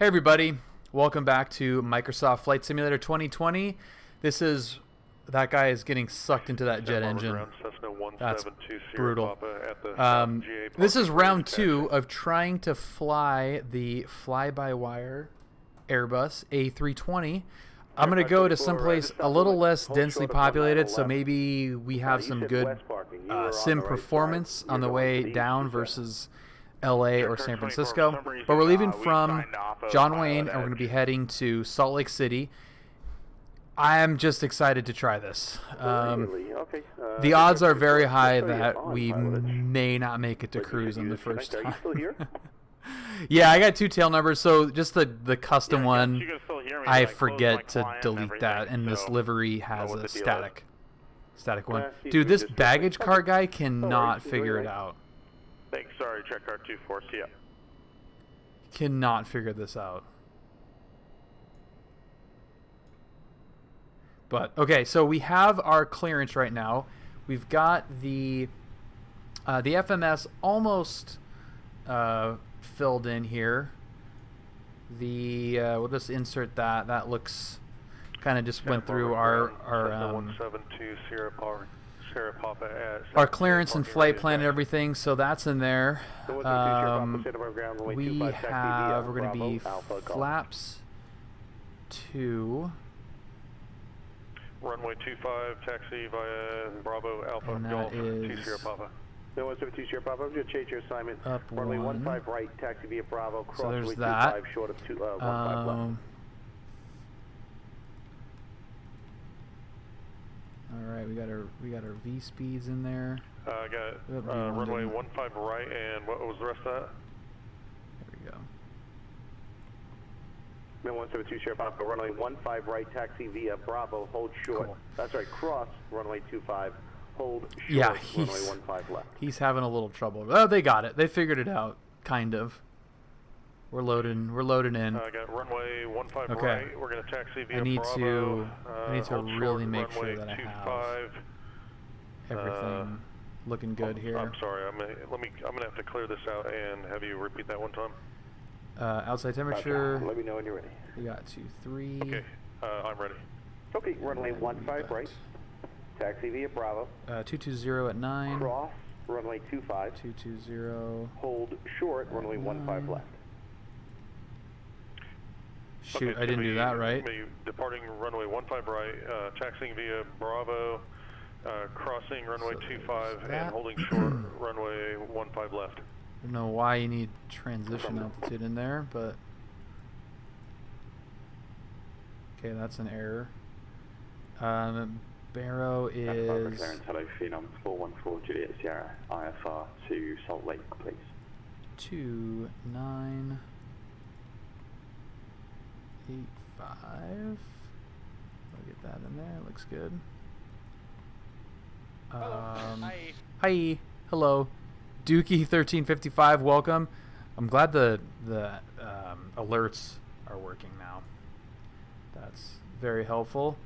Hey everybody, welcome back to Microsoft Flight Simulator 2020. That guy is getting sucked into that jet engine. That's brutal. This is round 2 of trying to fly the fly-by-wire Airbus A320. I'm going to go to someplace a little less densely populated, so maybe we have some good sim performance on the way down versus LA or San Francisco. But we're leaving from John Wayne and we're going to be heading to Salt Lake City. I am just excited to try this. The odds are very high that we may not make it to cruise on the first time. Yeah, I got 2 tail numbers, so just the custom one, I forget to delete that, and this livery has a static one. Dude, this baggage cart guy cannot figure it out. Thanks, sorry, check car 24, see ya. Cannot figure this out. But, okay, so we have our clearance right now. We've got the FMS almost filled in here. We'll just insert that. That looks kind of just went through our clearance and flight plan and everything, so that's in there. We're going to be flaps 2. Runway 25, taxi via Bravo Alpha Golf 20 Papa. 172 Sierra Papa, I'm going to change your assignment. Runway 15 right, taxi via Bravo, cross so there's runway that. 25 short of 15 left. Alright, we got our V speeds in there. I got runway 15 right, and what was the rest of that? There we go. 172 Sierra Papa, runway 15 right, taxi via Bravo, hold short. Cool. That's right, cross runway 25, hold short. Yeah, runway 15 left. He's having a little trouble. Oh, they got it. They figured it out, kind of. We're loading in. I got runway 15 okay. right. We're going to taxi via I need Bravo. to really make runway sure that I 25. have everything looking good here. I'm sorry. I'm gonna have to clear this out and have you repeat that one time. Outside temperature. Okay. Let me know when you're ready. We got 23. Okay. I'm ready. Okay. Runway 15 right. Taxi via Bravo. 220 at 9. Cross runway 25. 220. Hold short runway 15 left. Shoot, I didn't do that right. Departing runway 15 right, taxiing via Bravo, crossing runway 25 and holding short runway 15 left. I don't know why you need transition altitude in there, but okay, that's an error. Barrow is hello, Phenom 414 Juliet Sierra, IFR to Salt Lake, please. 2985. I'll get that in there. Looks good. Hi. Hello. Dookie1355, welcome. I'm glad the alerts are working now. That's very helpful.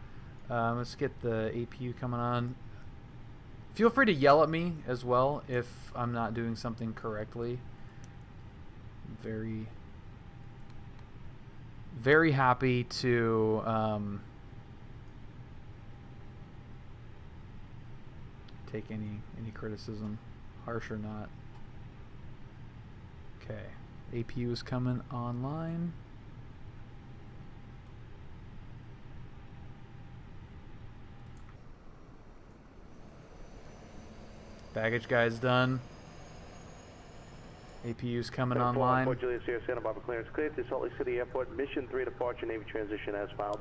Let's get the APU coming on. Feel free to yell at me as well if I'm not doing something correctly. Very happy to take any criticism, harsh or not. Okay, APU is coming online. Baggage guy's done. APU's coming online. Juliet Sierra Santa Barbara clearance cleared to Salt Lake City Airport. Mission 3 departure, Navy transition as filed.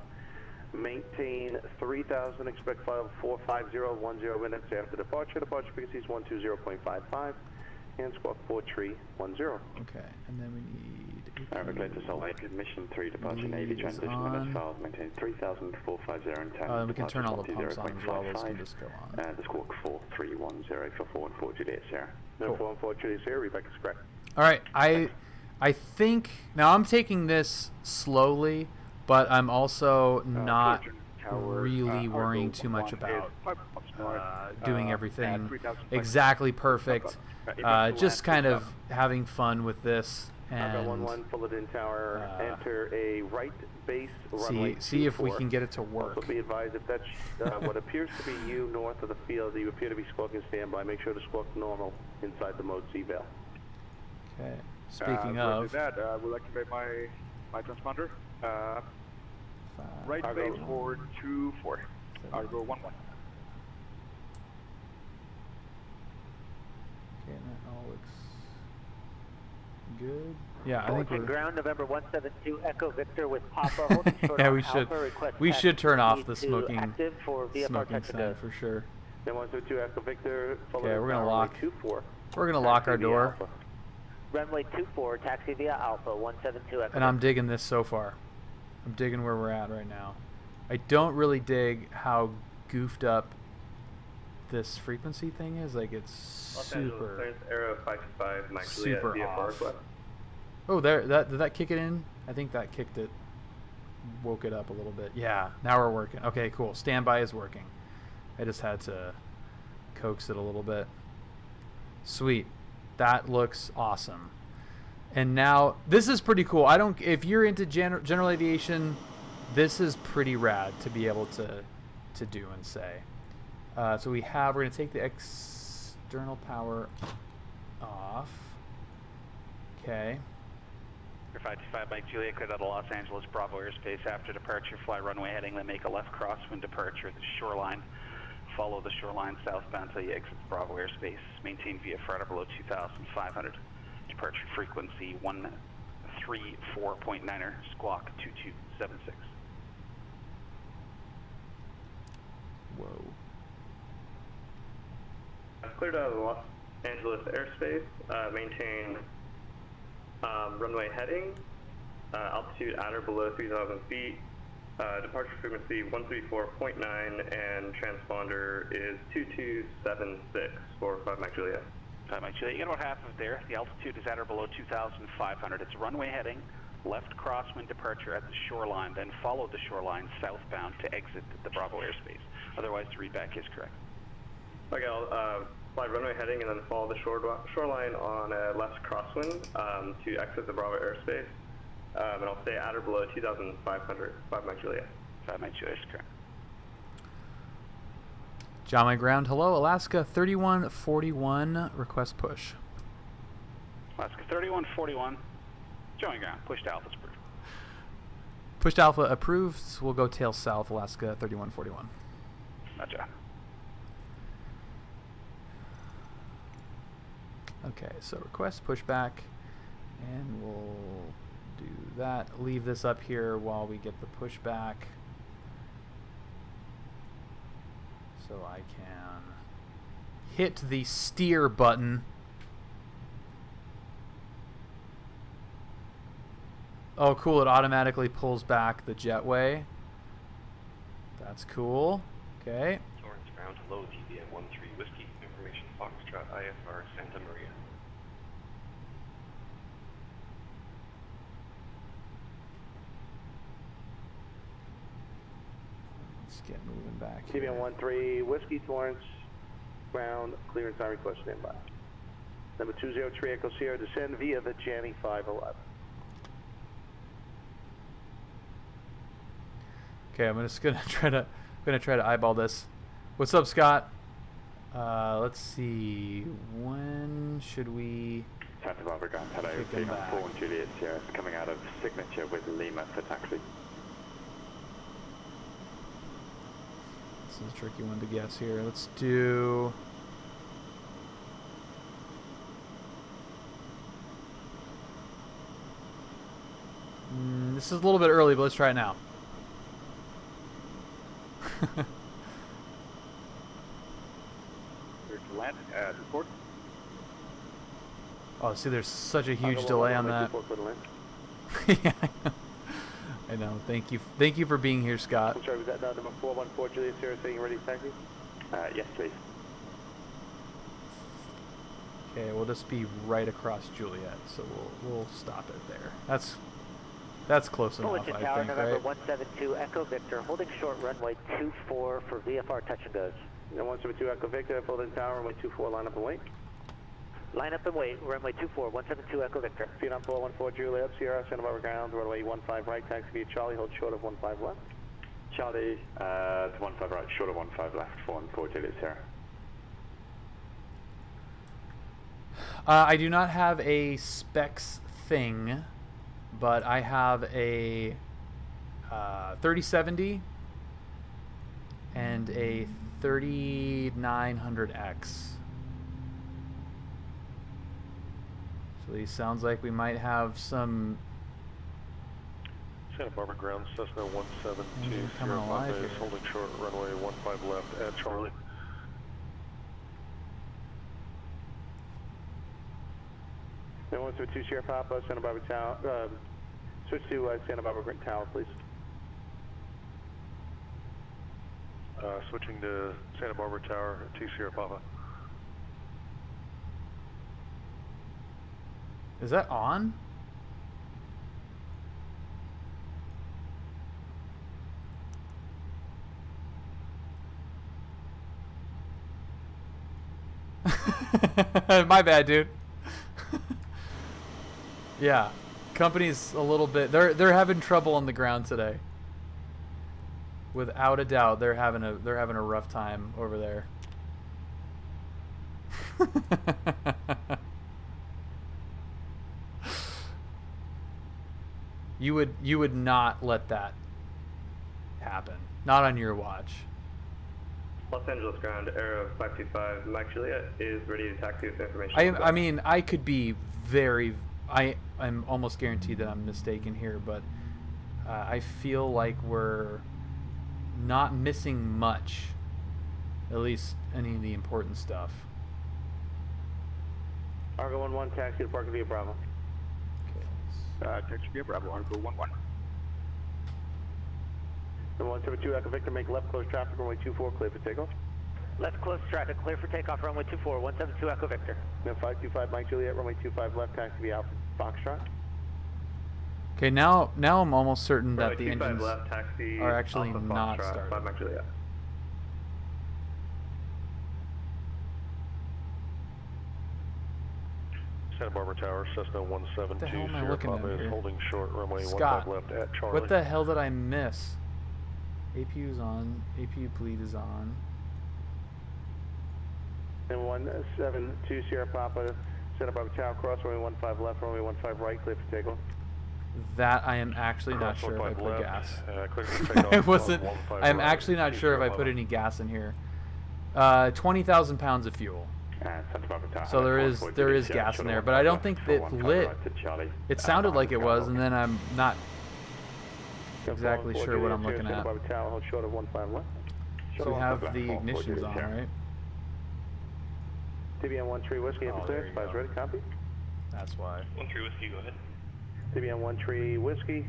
Maintain 3000, expect file 45010 minutes after departure. Departure frequency is 120.55 and squawk 4310. Okay, and then we need APU. Cleared to Salt Lake, Mission 3 departure, Navy transition minutes filed. Maintain 3000, 450 and 10. We can turn all the pumps on as well. Those can just go on. The squawk 4310 for 414 Juliet Sierra. No, 414 Juliet Sierra, Rebecca's correct. All right, I think now I'm taking this slowly, but I'm also not really worrying too much about doing everything exactly perfect. Just kind of having fun with this Alpha 11, Fullerton Tower, enter a right base runway see if we can get it to work. Also be advised, if that's what appears to be you north of the field, you appear to be squawking standby. Make sure to squawk normal inside the mode eval. Okay. Speaking of that, we'll activate my transponder. Right base for 24. Argo 11. Okay, and that all looks good. Yeah, I think we're ground November 172 Echo Victor with Papa holding short. Yeah, we should turn off the smoking sign for sure. Then 172 Echo Victor. Okay, we're gonna lock. 24. We're gonna lock our door. Alpha. Runway 24, taxi via Alpha 172 Echo. And I'm digging this so far. I'm digging where we're at right now. I don't really dig how goofed up this frequency thing is. Like, it's super off. Oh, did that kick it in? I think that kicked it, woke it up a little bit. Yeah, now we're working. Okay, cool. Standby is working. I just had to coax it a little bit. Sweet. That looks awesome. And now this is pretty cool. If you're into general aviation, this is pretty rad to be able to do and say. So we're going to take the external power off. Okay. 525 Mike Juliet, cleared out of Los Angeles Bravo airspace. After departure, fly runway heading, then make a left crosswind departure at the shoreline. Follow the shoreline southbound until you exit the Bravo airspace. Maintain VFR below 2,500. Departure frequency 134.9er, squawk 2276. Whoa. Cleared out of the Los Angeles airspace. Maintain runway heading, altitude at or below 3,000 feet. Departure frequency 134.9 and transponder is 2276 for 5 Mike Juliet. 5 Mike Juliet, you get about half of it there. The altitude is at or below 2,500. It's runway heading, left crosswind departure at the shoreline, then follow the shoreline southbound to exit the Bravo airspace. Otherwise, the readback is correct. Okay, I'll fly runway heading and then follow the shoreline on a left crosswind to exit the Bravo airspace. And I'll stay at or below 2,500. 5 Mike Juliet. 5 Mike Juliet is correct. John, my ground. Hello, Alaska 3141. Request push. Alaska 3141. Join ground. Pushed Alpha approved. Pushed Alpha approved. We'll go tail south, Alaska 3141. Gotcha. Okay, so request pushback, and we'll do that. Leave this up here while we get the pushback, so I can hit the steer button. Oh, cool! It automatically pulls back the jetway. That's cool. Okay. Torrance ground, hello, TVM 13 Whiskey, information Foxtrot, IFR, Santa Maria. Let's get moving back. TVM 13 Whiskey, Torrance, ground, clearance on request, standby. Number 203 Echo Sierra, descend via the Janny 511. Okay, I'm just gonna try to eyeball this. What's up, Scott? Let's see. When should we? Santa Barbara ground, hello. Kick them 4 Juliet Sierra coming out of signature with Lima for taxi. This is a tricky one to guess here. Let's do. This is a little bit early, but let's try it now. Land report. Oh, see, there's such a huge delay on that. Yeah, I know. Thank you for being here, Scott. I'm sorry, was that number 414 Juliet Sierra saying ready to taxi? Yes, please. Okay, we'll just be right across Juliet, so we'll stop it there. That's close enough, I Tower, think, November right? 172 Echo Victor, holding short runway 24 for VFR touch and goes. Now 172 Echo Victor, Fullerton Tower, runway 24, line up and wait. Line up and wait. Runway 24, 172 Echo Victor. Phenom 414 Juliet, Sierra, Santa Barbara ground, runway 15 right, taxi via Charlie, hold short of 15 left. Charlie, to 15 right, short of 15 left, 414 Juliet, Sierra. I do not have a specs thing, but I have a 3070 and a 3900X. So these sounds like we might have some Santa Barbara ground, Cessna 172 coming alive here. holding short, runway 15 left at Charlie. Then 172 Sierra Papa, Santa Barbara Tower, switch to Santa Barbara Tower, please. Switching to Santa Barbara Tower, 2 Sierra Papa. Is that on? My bad, dude. Yeah, company's a little bit. They're having trouble on the ground today. Without a doubt, they're having a rough time over there. You would not let that happen. Not on your watch. Los Angeles ground, Aero 525, Mike Juliet is ready to taxi with information. I mean, I could be very. I'm almost guaranteed that I'm mistaken here, but I feel like we're not missing much. At least any of the important stuff. Argo 11, taxi to Park via Bravo. Taxi via Bravo, Argo 11. Then 172 Echo Victor, make left close traffic, runway 24, clear for takeoff. Left close traffic, clear for takeoff, runway 24, 172 Echo Victor. Then 525 Mike Juliet, runway 25 left, taxi via Alpha Foxtrot. Okay, now I'm almost certain that the runway 25 engines left, taxi, are actually Alpha not Foxtrot, started. 5 Mike Juliet. Santa Barbara Tower, Cessna 172 What the hell am I Sierra looking at Papa is here? holding short, runway Scott, 15 left at Charlie. what the hell did I miss? APU is on. APU bleed is on. Then 172 Sierra Papa, Santa Barbara Tower, cross runway 15 left, runway 15 right, clear for takeoff. That I am actually not Cross sure if I 15 put left, gas. clear for takeoff I on wasn't. 15 I'm right, actually not 2 sure if I Sierra put Papa. any gas in here. 20,000 pounds of fuel. Santa Barbara Tower. So there is gas in there, but I don't think it lit. It sounded like it was, and then I'm not exactly sure what I'm looking Santa at. Barbara Tower, hold short of 15 left. So we have the ignitions on, right? TBN 13 Whiskey, have Oh, clear, there you spies go. ready, copy. That's why. 13 Whiskey, go ahead. TBN 13 Whiskey,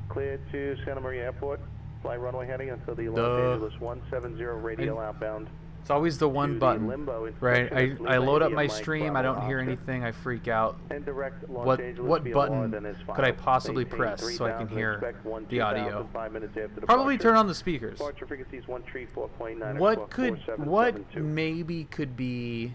clear to Santa Maria Airport. Fly runway heading until the Los Duh. Angeles 170 radial outbound. It's always the one To the button, limbo right? inspection I of load up Lima my Mike stream, I Bravo don't hear Oscar. anything, I freak out. And direct Los What Angeles via button Florida, then is could I final. possibly Maintain press so I can 3000, hear expect 1, the audio? 2000, 5 minutes after Probably departure. turn on the speakers. Departure frequencies 134.9 What maybe could be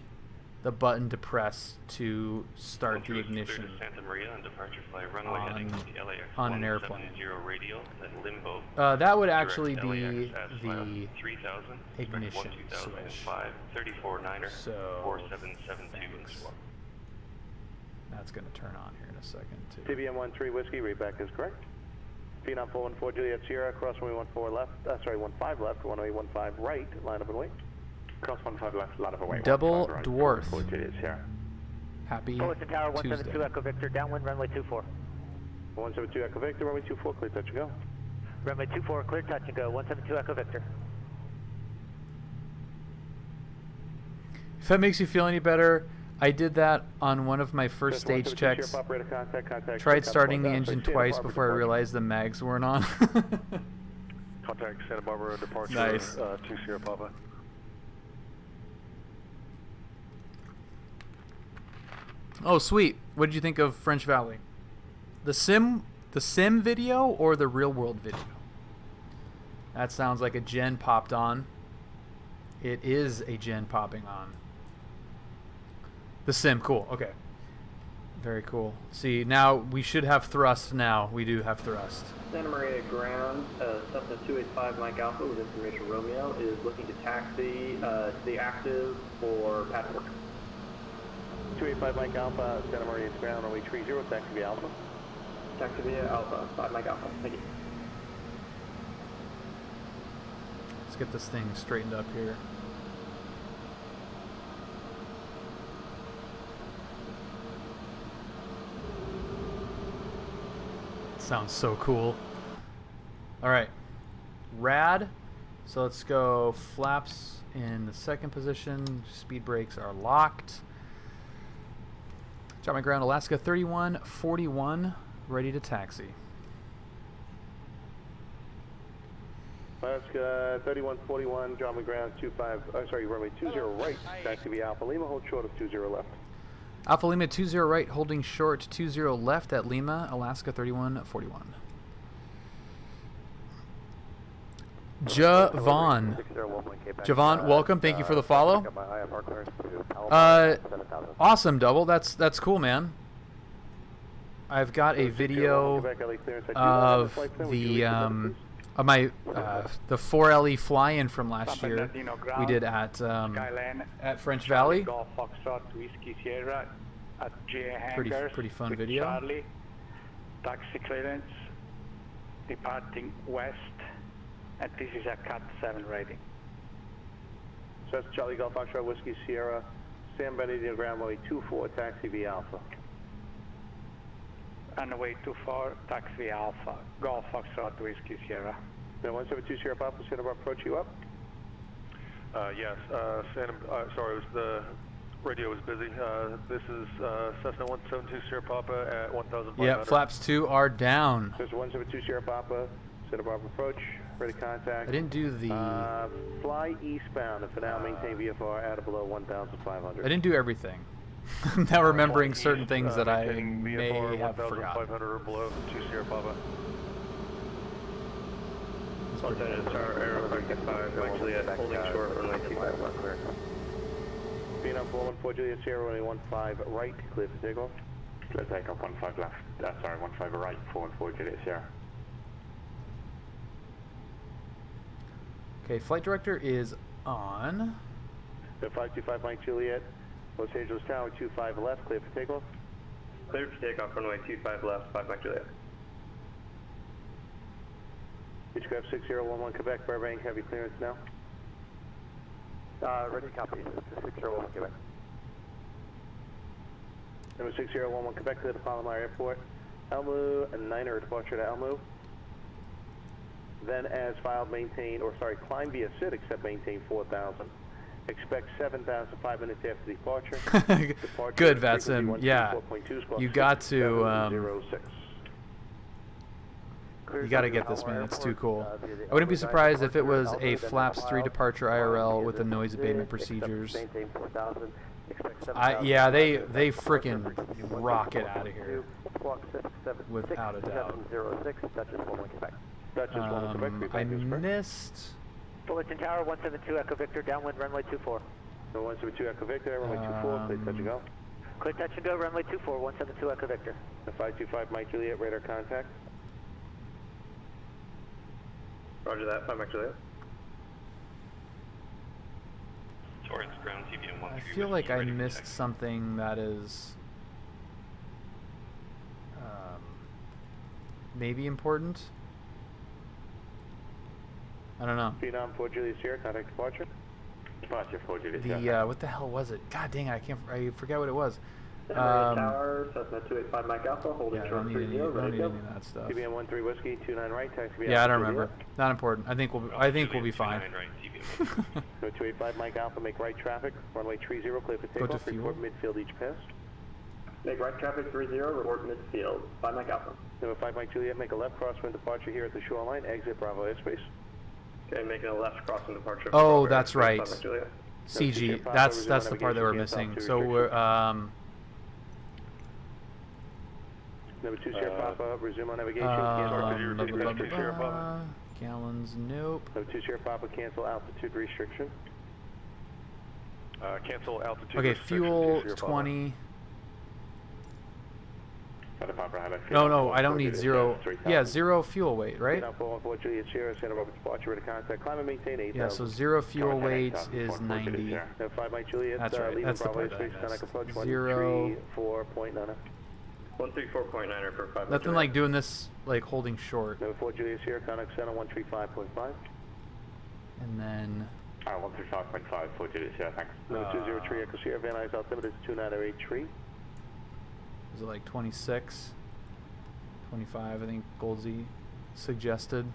the button to press to start the ignition Santa Maria on departure flight runway heading to the LAX on an airplane? 170 radial, then limbo. That would direct actually be LAX as filed, the 3000, ignition 2005, 34-9er, So 4772 in swap. that's going to turn on here in a second too. TBM 13 Whiskey, readback is correct. Phenom 414 Juliet Sierra, cross runway 15 left, runway 15 right, line up and wait. Cross 15 left, line up away. Double 15 right, dwarf. 4 Juliet Sierra. Happy Fullerton Tower, 172 Tuesday. Echo Victor, downwind runway 24. 172 Echo Victor, runway 24, clear touch and go. Runway 24, clear touch and go, 172 Echo Victor. If that makes you feel any better, I did that on one of my first Just stage 172 checks. Sierra, operator contact, Tried starting the contact, engine Santa twice Barbara before I departure. realized the mags weren't on. Contact Santa Barbara departure, Nice. 2 Sierra Papa. Oh, sweet. What did you think of French Valley? The sim video or the real world video? That sounds like a gen popped on. It is a gen popping on. The sim, cool. Okay. Very cool. See, now we should have thrust now. We do have thrust. Santa Maria ground, Cessna 285 Mike Alpha with information Romeo is looking to taxi to the active for pad work. 285 Mike Alpha, Santa Maria ground, runway 30, taxi via Alpha. Taxi via Alpha, 5 Mike Alpha. Thank you. Let's get this thing straightened up here. Sounds so cool. All right, rad. So let's go flaps in the second position. Speed brakes are locked. Drop my ground, Alaska 3141, ready to taxi. Alaska 3141, drop my ground 25, runway 20 right, taxi via Alpha Lima, hold short of 20 left. Alpha Lima 20 right, holding short 20 left at Lima, Alaska 3141. Javon, welcome. Thank you for the follow. Awesome, Double. That's cool, man. I've got a video of the my the 4LE fly-in from last year. We did at French Valley. Golf Foxtrot Whiskey Sierra at GA Hangars. Pretty fun with video. Charlie, taxi clearance, departing west, and this is a Cat 7 rating. So that's Charlie Golf Foxtrot Whiskey Sierra, San Bernardino ground, runway 24, taxi via Alpha. Runway 24, taxi via Alpha, Golf Foxtrot Whiskey Sierra. Now 172 Sierra Papa, Santa Barbara approach you up. Yes, sorry, it was the radio was busy. This is Cessna 172 Sierra Papa at 1,500. Yeah, flaps 2 are down. There's 172 Sierra Papa, Santa Barbara approach, ready to contact. I didn't do the... fly eastbound and for now maintain VFR at or below 1,500. I didn't do everything. I'm now remembering certain things that I may have forgotten. 1,500 or below, 2 Sierra Papa. Lieutenant Star Aero 35, Mike Juliet, holding short, runway 25 left clear. Being up 414 Juliet Sierra, runway 15 right, clear for takeoff. Clear takeoff, 15 left, 15 right, 414 Juliet Sierra. Okay, flight director is on. 525 Mike Juliet, Los Angeles Tower, 25 left, clear for takeoff. Clear for takeoff, runway 25 left, 5 Mike Juliet. Beechcraft 6011 Quebec, Burbank, heavy clearance now. Ready to copy, 6011 Quebec. Number 6011 Quebec, clear to Palomar Airport. Elmu and Niner departure to Elmu. Then as filed, climb via SID, except maintain 4,000. Expect 7,000 minutes after departure. Good, Vatsim. Yeah, you got to. You got to get this, man. It's too cool. I wouldn't be surprised if it was a flaps 3 departure IRL with the noise abatement procedures. Yeah, they freaking rock it out of here, without a doubt. I missed. Fullerton Tower, 172 Echo Victor, downwind runway 24. 172 Echo Victor, runway 24, please touch and go. Clear touch and go, runway 24, 172 Echo Victor. 525 Mike Juliet, radar contact. Roger that, 5 Mike Juliet. Torrance ground TVM 13. I feel like I missed something that is maybe important. I don't know. Phenom 4 Juliet Sierra, contact departure. Departure 4 Juliet Sierra. What the hell was it? God dang it, I forget what it was. Tower, Cessna 285 Mike Alpha, holding short 30, ready to go. Any of that stuff. TBM 13 Whiskey, 29 right, taxi via Yeah, I Alpha don't remember. Juliet. Not important. I think we'll be fine. Go 285 Mike Alpha, make right traffic, runway 30, clear for Go takeoff, to fuel. report midfield each pass. Make right traffic 30, report midfield, 5 Mike Alpha. Number 5 Mike Juliet, make a left crosswind departure here at the shoreline, exit Bravo airspace. Okay, making a left crossing departure. Oh, that's right. 5 Mike Juliet. CG. That's the part that we're missing. So we're Number 2 Sierra Papa, resume on navigation. Gallons, nope. Number 2 Sierra Papa, cancel altitude restriction. Cancel altitude. Okay, restriction fuel 2 Sierra 20. No, I don't need 0. Yeah, 0 fuel weight, right? Now 414 Juliet Sierra, Santa Barbara departure, ready to contact. Climb and maintain 8,000. Yeah, so 0 fuel weight is 90. Now 5 Mike Juliet, That's right. leaving That's the Bravo part that I airspace, Connect approach missed. 0. 134.9. 134.9 for 5. Nothing like doing this, like holding short. Number 4 Juliet Sierra, Connect Center 135.5. And then 135.5 for Juliet Sierra, thanks. Number 203 Echo Sierra, Van Nuys altimeter is 2983. is it like 26, 25? I think Goldsy suggested.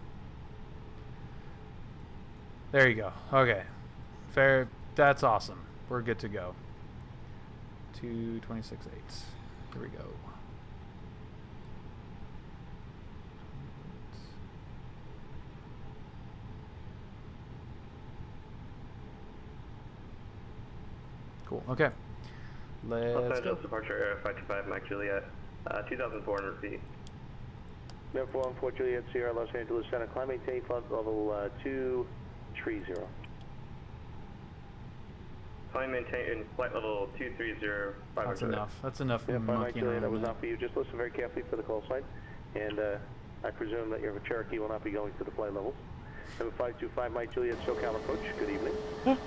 There you go. Okay, fair. That's awesome. We're good to go. 226.8. Here we go. Cool. Okay. Let's Los go. Angeles departure Air 525 Mike Juliet, 2,400 feet. Number 414 Juliet Sierra, Los Angeles Center, climb maintain flight level 230. Climb maintain flight level 230. That's enough. That's enough. Yeah, 5 Mike monkeying Juliet, that around was with not for you. Just listen very carefully for the call sign, and I presume that your Cherokee will not be going to the flight levels. Number 525 Mike Juliet, SoCal approach. Good evening.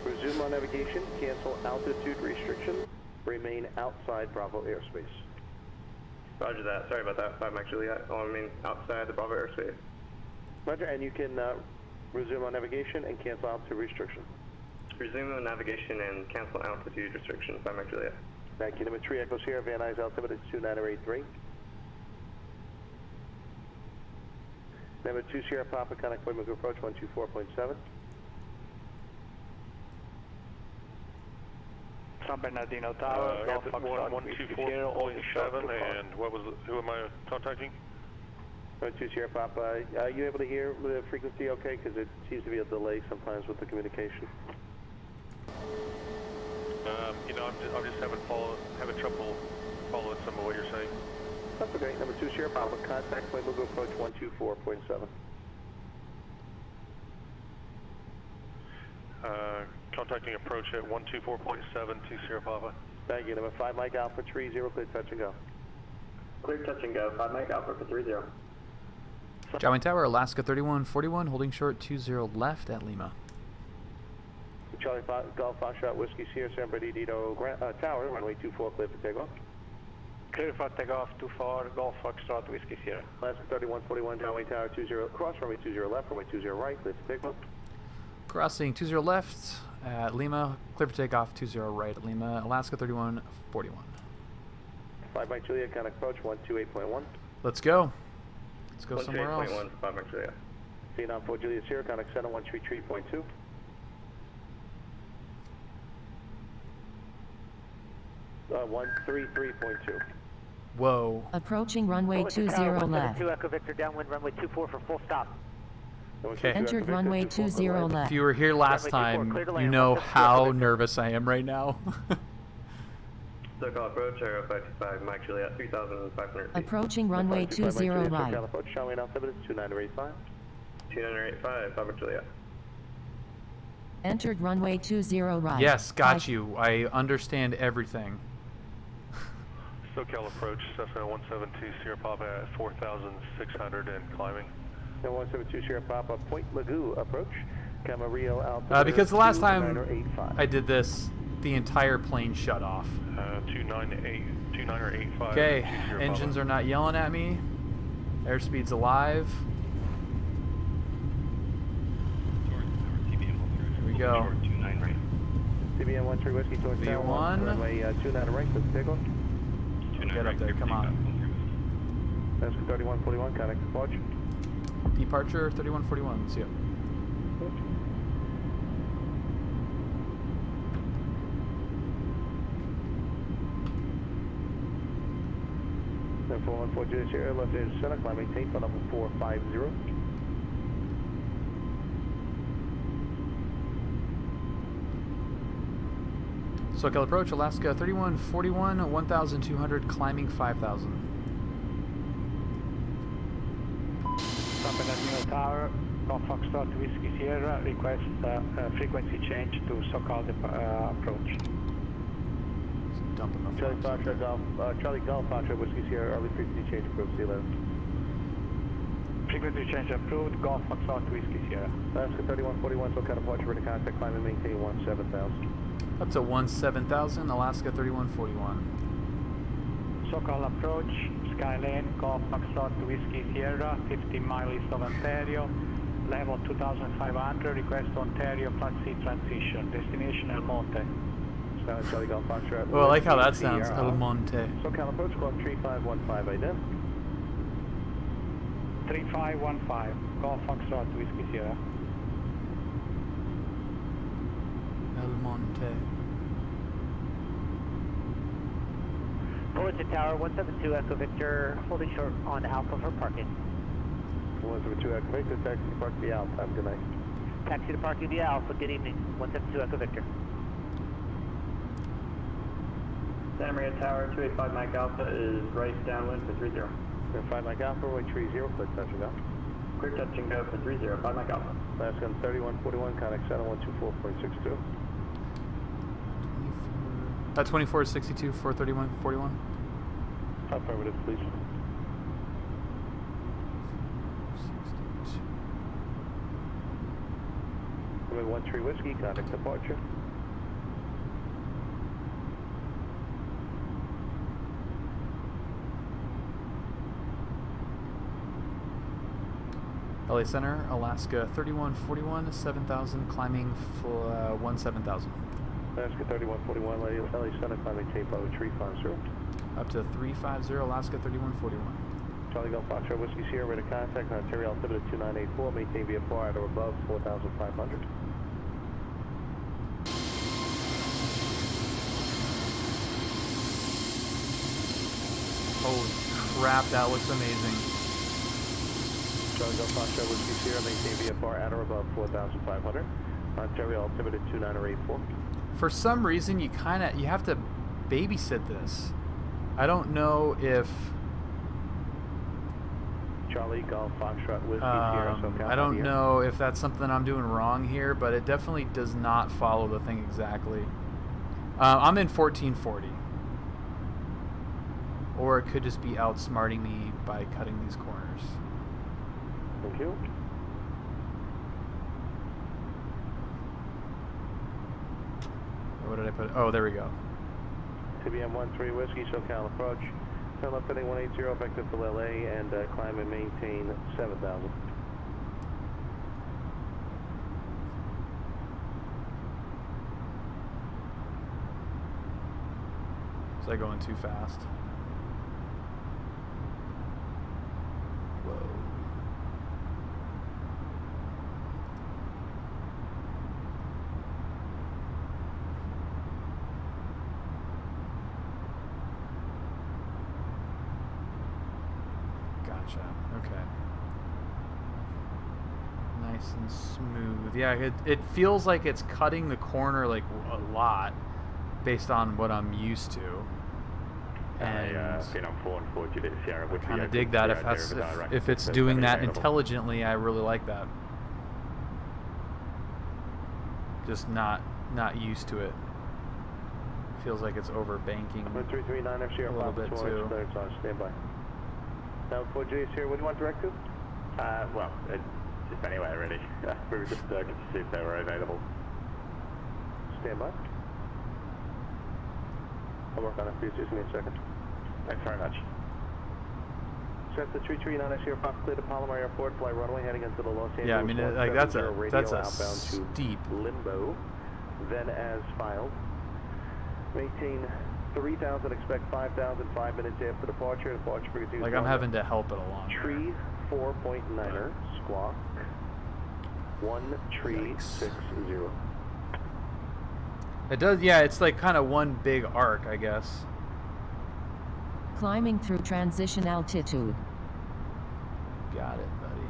Resume on navigation. Cancel altitude restriction. Remain outside Bravo airspace. Roger that. Sorry about that. 5 Mike Juliet. Oh, I mean outside the Bravo airspace. Roger, and you can resume on navigation and cancel altitude restriction. Resume on navigation and cancel altitude restriction. 5 Mike Juliet. Thank you. Number 3 Echo Sierra, Van Nuys altimeter is 2983. Number 2 Sierra Papa, Connect Point approach 124.7. San Bernardino Tower, Golf Foxtrot, 124.7, and what was who am I contacting? Number 2 Sierra Papa, are you able to hear the frequency okay? Because it seems to be a delay sometimes with the communication. You know, I'm just having trouble following some of what you're saying. That's okay. Number 2 Sierra Papa, contact Point approach 124.7. Contacting approach at 124.7 to Sierra Papa. Thank you. Number 5 Mike Alpha 30, clear touch and go. Clear touch and go. 5 Mike Alpha for 30. Jowing Tower, Alaska 3141, holding short 20 left at Lima. Charlie Golf Foxtrot Whiskey Sierra San Bernardino Tower, runway 24, clear for takeoff. Clear for takeoff, 24, Golf Foxtrot, Whiskey Sierra. Alaska 3141, Jowing Tower 20, cross runway 20 left, runway 20 right, clear for takeoff. Crossing 20 left at Lima, clear for takeoff 20 right at Lima, Alaska 3141. 5 Mike Juliet, Connect approach 128.1. Let's go. Let's go somewhere else. 128.1 for 5 Mike Juliet. Phenom 4 Juliet Sierra, Connect Center 133.2. Uh, 133.2. Whoa. Approaching runway 20 left. 2 Echo Victor, downwind runway 24 for full stop. Okay. Entered runway 20 left. If you were here last time, you know how nervous I am right now. SoCal approach, Aero 525, Mike Juliet, 3,500 feet. Approaching runway 20 right. SoCal approach, showing altimeter is 2985. 2985, 5 Mike Juliet. Entered runway 20 right. Yes, got you. I understand everything. SoCal approach, Cessna 172 Sierra Papa at 4,600 and climbing. 172 Sierra Papa, Point Lagoo approach, Camarillo altimeter. Because the last time 2985. I did this, the entire plane shut off. 2985. Okay, engines are not yelling at me. Airspeed's alive. Here we go. CBM 13 Whiskey towards V1. runway 29 right, let's take off. Get up there, come on. That's 3141, Connect approach. Departure 3141, see ya. Then 414 Juliet Sierra, Los Angeles Center, climb maintain for level 450. SoCal approach, Alaska 3141, 1,200, climbing 5,000. San Bernardino Tower, Golf Foxtrot Whiskey Sierra, request frequency change to so-called approach. Just dumping the Charlie flaps. Foxtrot Golf, Charlie Golf Foxtrot Whiskey Sierra, early frequency change approved, C11. Frequency change approved, Golf Foxtrot Whiskey Sierra. Alaska 3141, SoCal departure, ready contact, climb and maintain 17,000. Up to 17,000, Alaska 3141. So-called approach, Skylane, Golf Foxtrot Whiskey Sierra, 50 miles east of Ontario, level 2500, request Ontario Class C transition, destination El Monte. Skyline Charlie Golf Foxtrot. Well, I like how that sounds, Sierra. El Monte. SoCal approach, squawk 3515, ident. 3515, Golf Foxtrot Whiskey Sierra. El Monte. Forward to tower 172 Echo Victor, holding short on Alpha for parking. 172 Echo Victor, taxi to Park via Alpha, have a good night. Taxi to parking via Alpha, good evening. 172 Echo Victor. Santa Maria Tower 285 Mike Alpha is right downwind for 30. 5 Mike Alpha, way 30, clear touch and go. Clear touch and go for 30, 5 Mike Alpha. Last gun 3141, contact 7124.62. 2462, 43141. Affirmative, please. Runway 13 Whiskey, contact departure. LA Center, Alaska 3141, 7,000, climbing 17,000. Alaska 3141, LA Center, climbing tape over 350. Up to 350, Alaska 3141. Charlie Golf Foxtrot Whiskey Sierra, ready to contact, Ontario altimeter 2984, maintain VFR at or above 4,500. Holy crap, that looks amazing. Charlie Golf Foxtrot Whiskey Sierra, maintain VFR at or above 4,500. Ontario altimeter 2984. For some reason, you have to babysit this. I don't know if Charlie Golf Foxtrot Whiskey Sierra, SoCal. I don't know if that's something I'm doing wrong here, but it definitely does not follow the thing exactly. I'm in 1440. Or it could just be outsmarting me by cutting these corners. Thank you. What did I put? Oh, there we go. TBM 13 Whiskey, SoCal approach. Turn left heading 180, effective to LA, and climb and maintain 7,000. Was I going too fast? Whoa. Gotcha. Okay. Nice and smooth. Yeah, it feels like it's cutting the corner like a lot based on what I'm used to. And I kind of dig that if it's doing that intelligently. I really like that. Just not used to it. Feels like it's over banking 339 FCR a little bit too. Stand by. Now 4G is here. What do you want direct to? Well, just anywhere really. We were just good to see if they were available. Stand by. I'll work on it for you. Just give me a second. Thanks very much. Set the 339 SCR Pop clear to Palomar Airport. Fly runway heading into the Los Angeles. Yeah, I mean, like that's a outbound steep to limbo. Then as filed. Maintain 3,000. Expect 5,000. 5 minutes after departure. Departure frequency. Like I'm having to help it along. Tree 4.9er squawk. 1 tree 60. It does, yeah. It's like kind of one big arc, I guess. Climbing through transition altitude. Got it, buddy.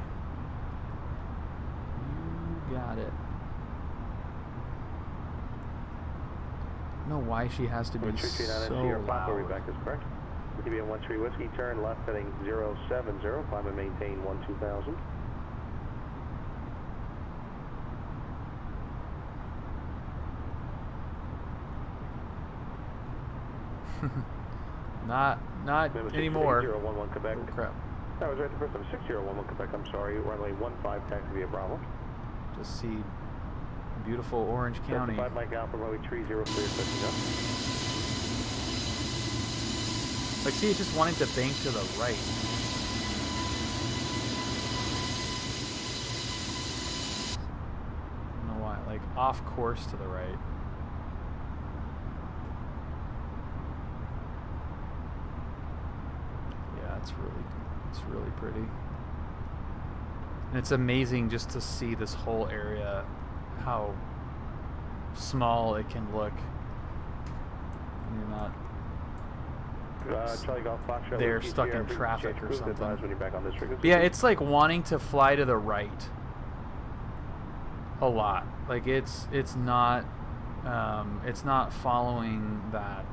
You got it. I don't know why she has to be so loud. Rebecca is correct. TBM 13 Whiskey, turn left heading 070, climb and maintain 12,000. Not anymore. 6011 Quebec. Oh, crap. That was right the first time. 6011 Quebec, I'm sorry. Runway 15, taxi via Bravo. Just see beautiful Orange County. 5 Mike Alpha, runway 30, clear, switching up. Like, see, it's just wanting to bank to the right. I don't know why. Like, off course to the right. Yeah, it's really pretty. And it's amazing just to see this whole area, how small it can look. And you're not they're stuck in traffic or something. But yeah, it's like wanting to fly to the right a lot. Like it's not following that.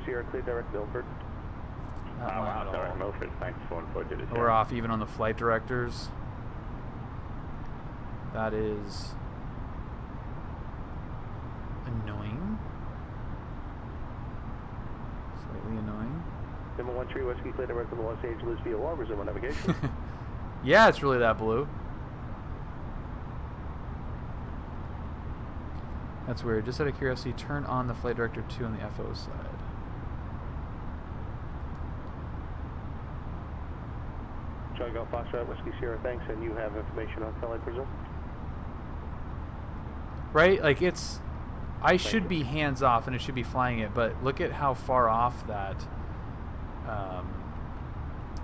Sierra clear direct Milford. Direct Milford, thanks for We're off even on the flight directors. That is annoying. Slightly annoying. Number 13 Whiskey clear direct to Los Angeles via Wall, resume on navigation. Yeah, it's really that blue. That's weird. Just out of curiosity, turn on the flight director 2 on the FO side. Charlie Golf Foxtrot, Whiskey Sierra, thanks, and you have information on Phil, I presume? Right? Like it's... I should be hands off and it should be flying it, but look at how far off that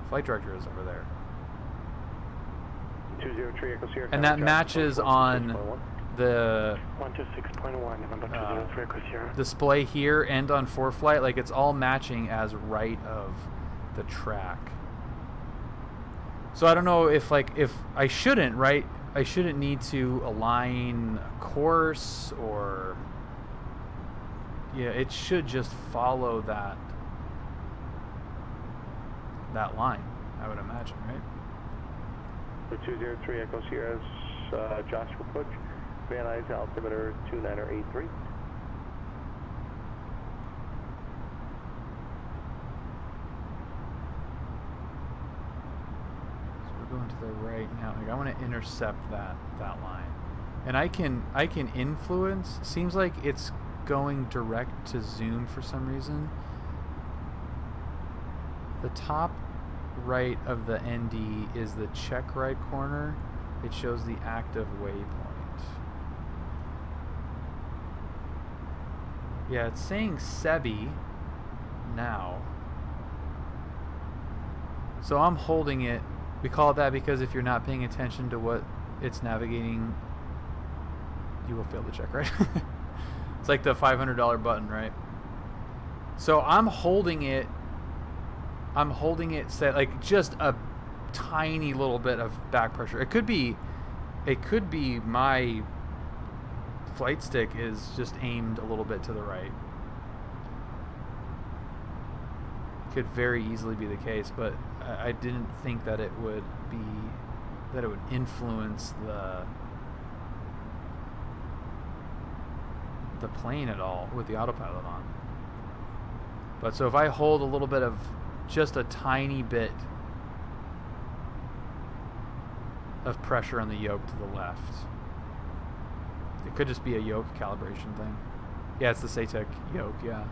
flight director is over there. 203 Echo Sierra. And that matches on the 126.1, November 203 Echo Sierra. display here and on ForeFlight. Like it's all matching as right of the track. So I don't know if I shouldn't, right? I shouldn't need to align course or... Yeah, it should just follow that line, I would imagine, right? 203 Echo Sierra's Joshua Puch, Van Nuys, altimeter 2983. So we're going to the right now. Like I want to intercept that line, and I can influence. Seems like it's going direct to zoom for some reason. The top right of the ND is the check right corner. It shows the active waypoint. Yeah, it's saying Sebi now. So I'm holding it. We call it that because if you're not paying attention to what it's navigating, you will fail the check right. It's like the $500 button, right? So I'm holding it set like just a tiny little bit of back pressure. It could be my flight stick is just aimed a little bit to the right. Could very easily be the case, but I didn't think that it would influence the plane at all with the autopilot on. But so if I hold a little bit of just a tiny bit of pressure on the yoke to the left, it could just be a yoke calibration thing. Yeah, it's the SATEC yoke, yeah.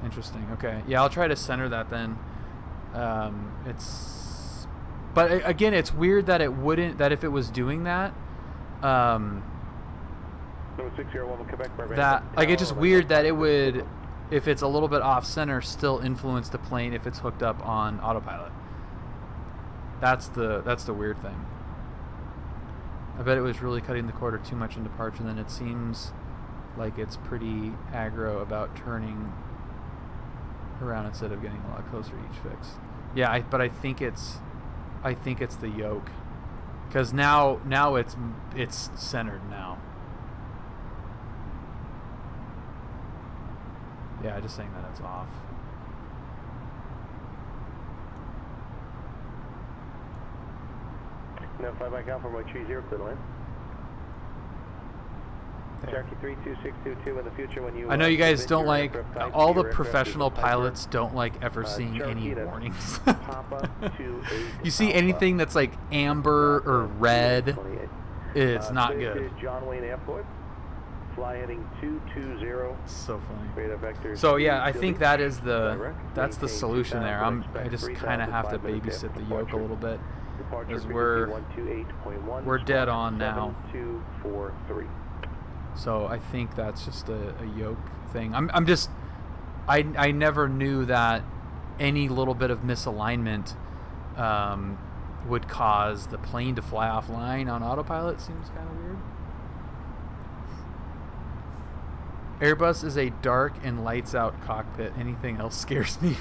Interesting. Okay. Yeah, I'll try to center that then. But again, it's weird that if it was doing that, it's just weird that it would, if it's a little bit off center, still influence the plane if it's hooked up on autopilot. That's the weird thing. I bet it was really cutting the quarter too much in departure, and then it seems like it's pretty aggro about turning around instead of getting a lot closer each fix. Yeah, but I think it's the yoke, because now it's centered now. Yeah, just saying that it's off. Now 5 back Alpha, runway 30, clear to land. Cherokee 32622 in the future when you... I know you guys don't like, all the professional pilots don't like ever seeing any warnings. You see anything that's like amber or red, it's not good. John Wayne Airport. Fly heading 220. So funny. Radar vector. So yeah, I think that's the solution there. I just kind of have to babysit the yoke a little bit, because we're dead on now. 7243. So I think that's just a yoke thing. I never knew that any little bit of misalignment would cause the plane to fly offline on autopilot. Seems kind of weird. Airbus is a dark and lights out cockpit. Anything else scares me.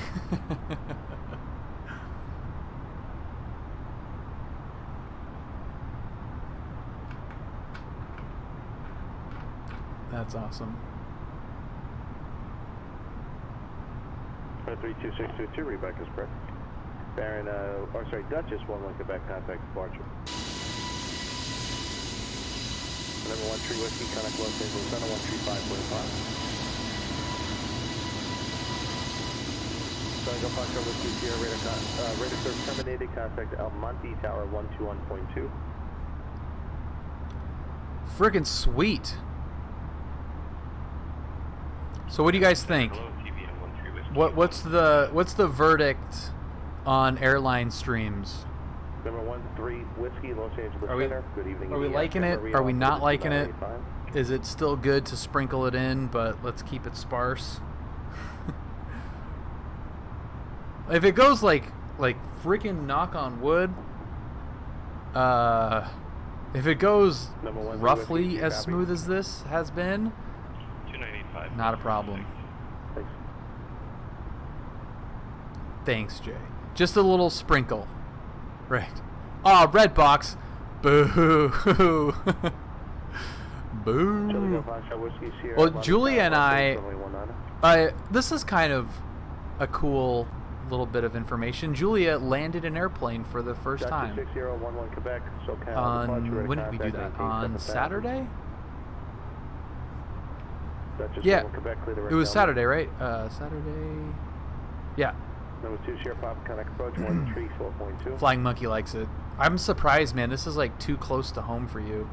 That's awesome. 32622, Rebecca's correct. Baron, Duchess 11 Quebec, contact departure. Number 13 Whiskey, contact Los Angeles Center 135.5. Go Fox Whiskey Sierra, radar service terminated, contact El Monte Tower 121.2. Friggin' sweet. So what do you guys think? What's the verdict on airline streams? Number 13 Whiskey, Los Angeles Center. Good evening. Are we liking it? Are we not liking it? Is it still good to sprinkle it in, but let's keep it sparse? If it goes like freaking knock on wood, if it goes roughly as smooth as this has been, not a problem. Thanks, Jay. Just a little sprinkle. Right. Oh, red box. Boo. Boo. Well, Julia and I, this is kind of a cool little bit of information. Julia landed an airplane for the first time. On, when did we do that? On Saturday? Yeah, it was Saturday, right? Saturday. Yeah. Number 2 Sierra Papa, contact approach 134.2. Flying Monkey likes it. I'm surprised, man. This is like too close to home for you.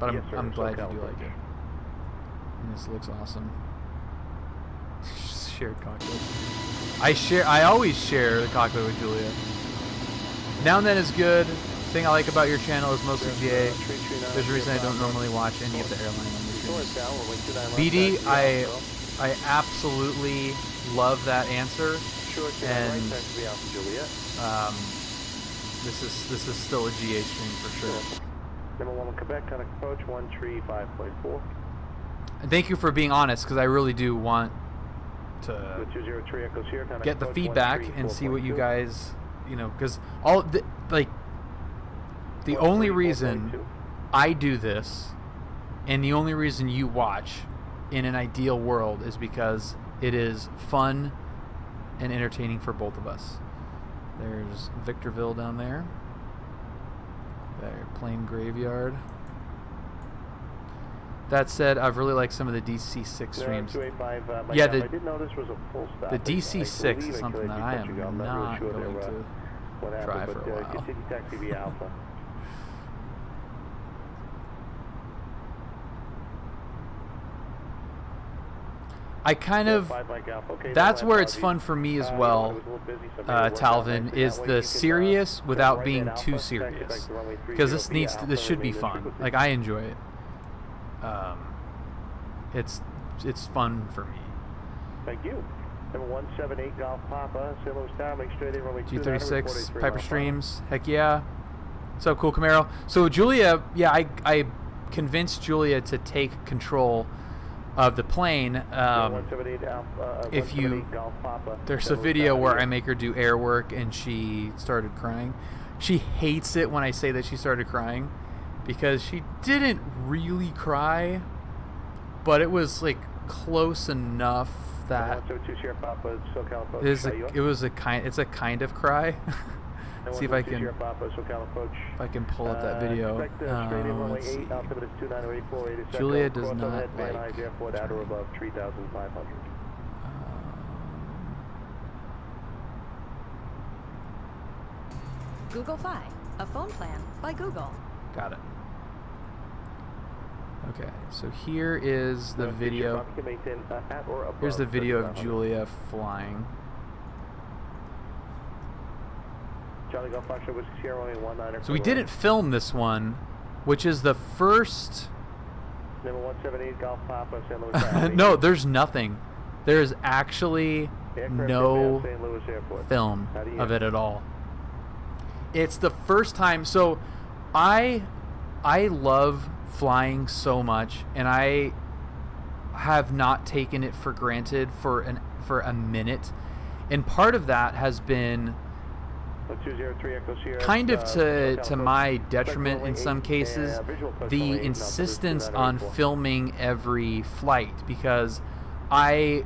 But I'm glad you do like it. And this looks awesome. Shared cockpit. I always share the cockpit with Julia. Now and then is good. The thing I like about your channel is mostly GA. There's a reason I don't normally watch any of the airline on streams. BD, I absolutely love that answer, and this is still a GA stream for sure. Number 1 Quebec, contact approach 135.4. And thank you for being honest, because I really do want to get the feedback and see what you guys, because the only reason I do this, and the only reason you watch in an ideal world, is because it is fun and entertaining for both of us. There's Victorville down there. Airplane graveyard. That said, I've really liked some of the DC6 streams. Yeah, the DC6 is something that I am not going to try for a while. I kind of, that's where it's fun for me as well, Talvin, is the serious without being too serious, because this should be fun. Like, I enjoy it. It's fun for me. Thank you. Number 178 Golf Papa, St. Louis Tower, make straight in runway 236 Piper Streams. Heck yeah. What's up, Cool Camaro? So Julia, yeah, I convinced Julia to take control of the plane. If you, there's a video where I make her do air work and she started crying. She hates it when I say that she started crying, because she didn't really cry, but it was like close enough that it's a kind of cry. see if I can pull up that video. Let's see. Julia does not like above 3,500. Google Fi, a phone plan by Google. Got it. Okay, so here is the video. Here's the video of Julia flying. So we didn't film this one, which is the first. Number 178 Golf Papa, St. Louis. No, there's nothing. There is actually no film of it at all. It's the first time. So I love flying so much, and I have not taken it for granted for a minute, and part of that has been kind of to my detriment in some cases, the insistence on filming every flight, because I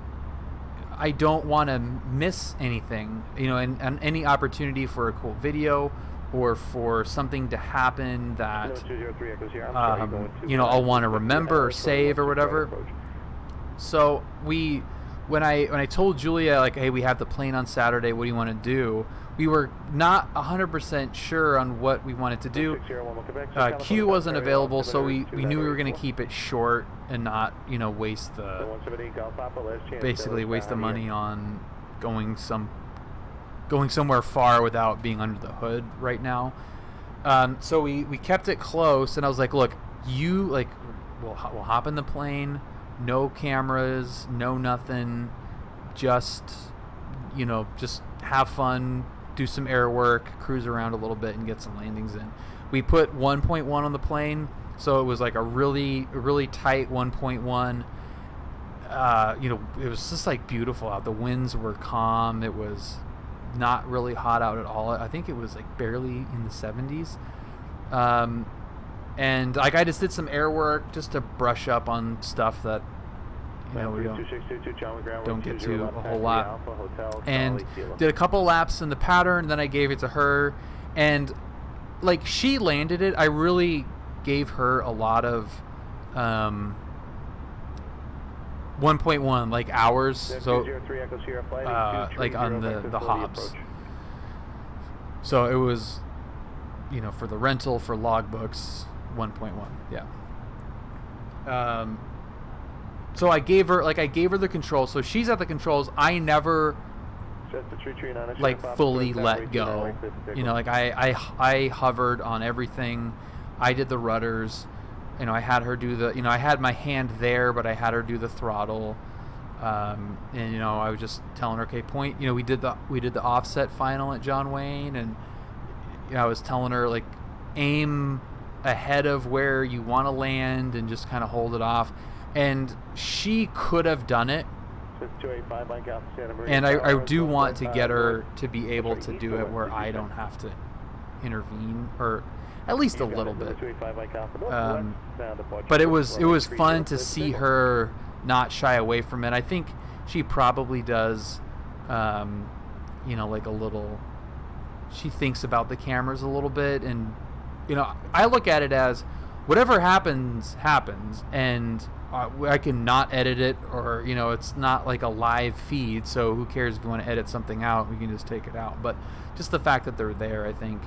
don't want to miss anything, you know, and any opportunity for a cool video or for something to happen that you know, I'll want to remember or save or whatever. So when I told Julia, like, hey, we have the plane on Saturday, what do you want to do? We were not 100% sure on what we wanted to do. Q wasn't available, so we knew we were going to keep it short and not, you know, waste the money on going somewhere far without being under the hood right now. So we kept it close, and I was like, look, we'll hop in the plane, no cameras, no nothing, just, you know, just have fun, do some air work, cruise around a little bit, and get some landings in. We put 1.1 on the plane, so it was like a really tight 1.1. You know, it was just like beautiful out. The winds were calm. It was not really hot out at all. I think it was like barely in the 70s. And like I just did some air work just to brush up on stuff that, you know, we don't get to a whole lot. And did a couple laps in the pattern, then I gave it to her, and like she landed it. I really gave her a lot of 1.1 like hours, so like on the hops. So it was, you know, for the rental, for logbooks, 1.1, yeah. So I gave her the controls, so she's at the controls. I never like fully let go, you know, like I hovered on everything. I did the rudders, you know, I had her do the, you know, I had my hand there, but I had her do the throttle, and you know, I was just telling her, okay, point, you know, we did the offset final at John Wayne, and you know, I was telling her, like, aim ahead of where you want to land and just kind of hold it off. And she could have done it, and I do want to get her to be able to do it where I don't have to intervene, or at least a little bit. But it was fun to see her not shy away from it. I think she probably does, you know, like a little, she thinks about the cameras a little bit, and you know, I look at it as whatever happens, and I can not edit it, or, you know, it's not like a live feed, so who cares if you want to edit something out, we can just take it out. But just the fact that they're there, I think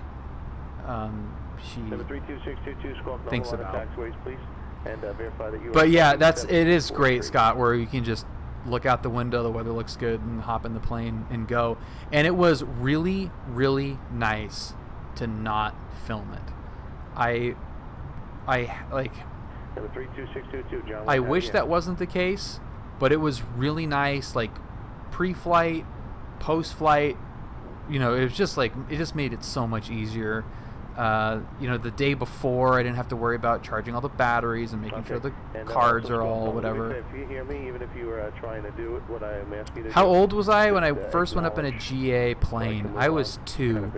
she thinks about. But yeah, it is great, Scott, where you can just look out the window, the weather looks good, and hop in the plane and go. And it was really, really nice to not film it. I like, I wish that wasn't the case, but it was really nice, like pre-flight, post-flight, you know, it was just like, it just made it so much easier. You know, the day before, I didn't have to worry about charging all the batteries and making sure the cards are all whatever. If you hear me, even if you were trying to do it, what I am asking you to How old was I when I first went up in a GA plane? I was 2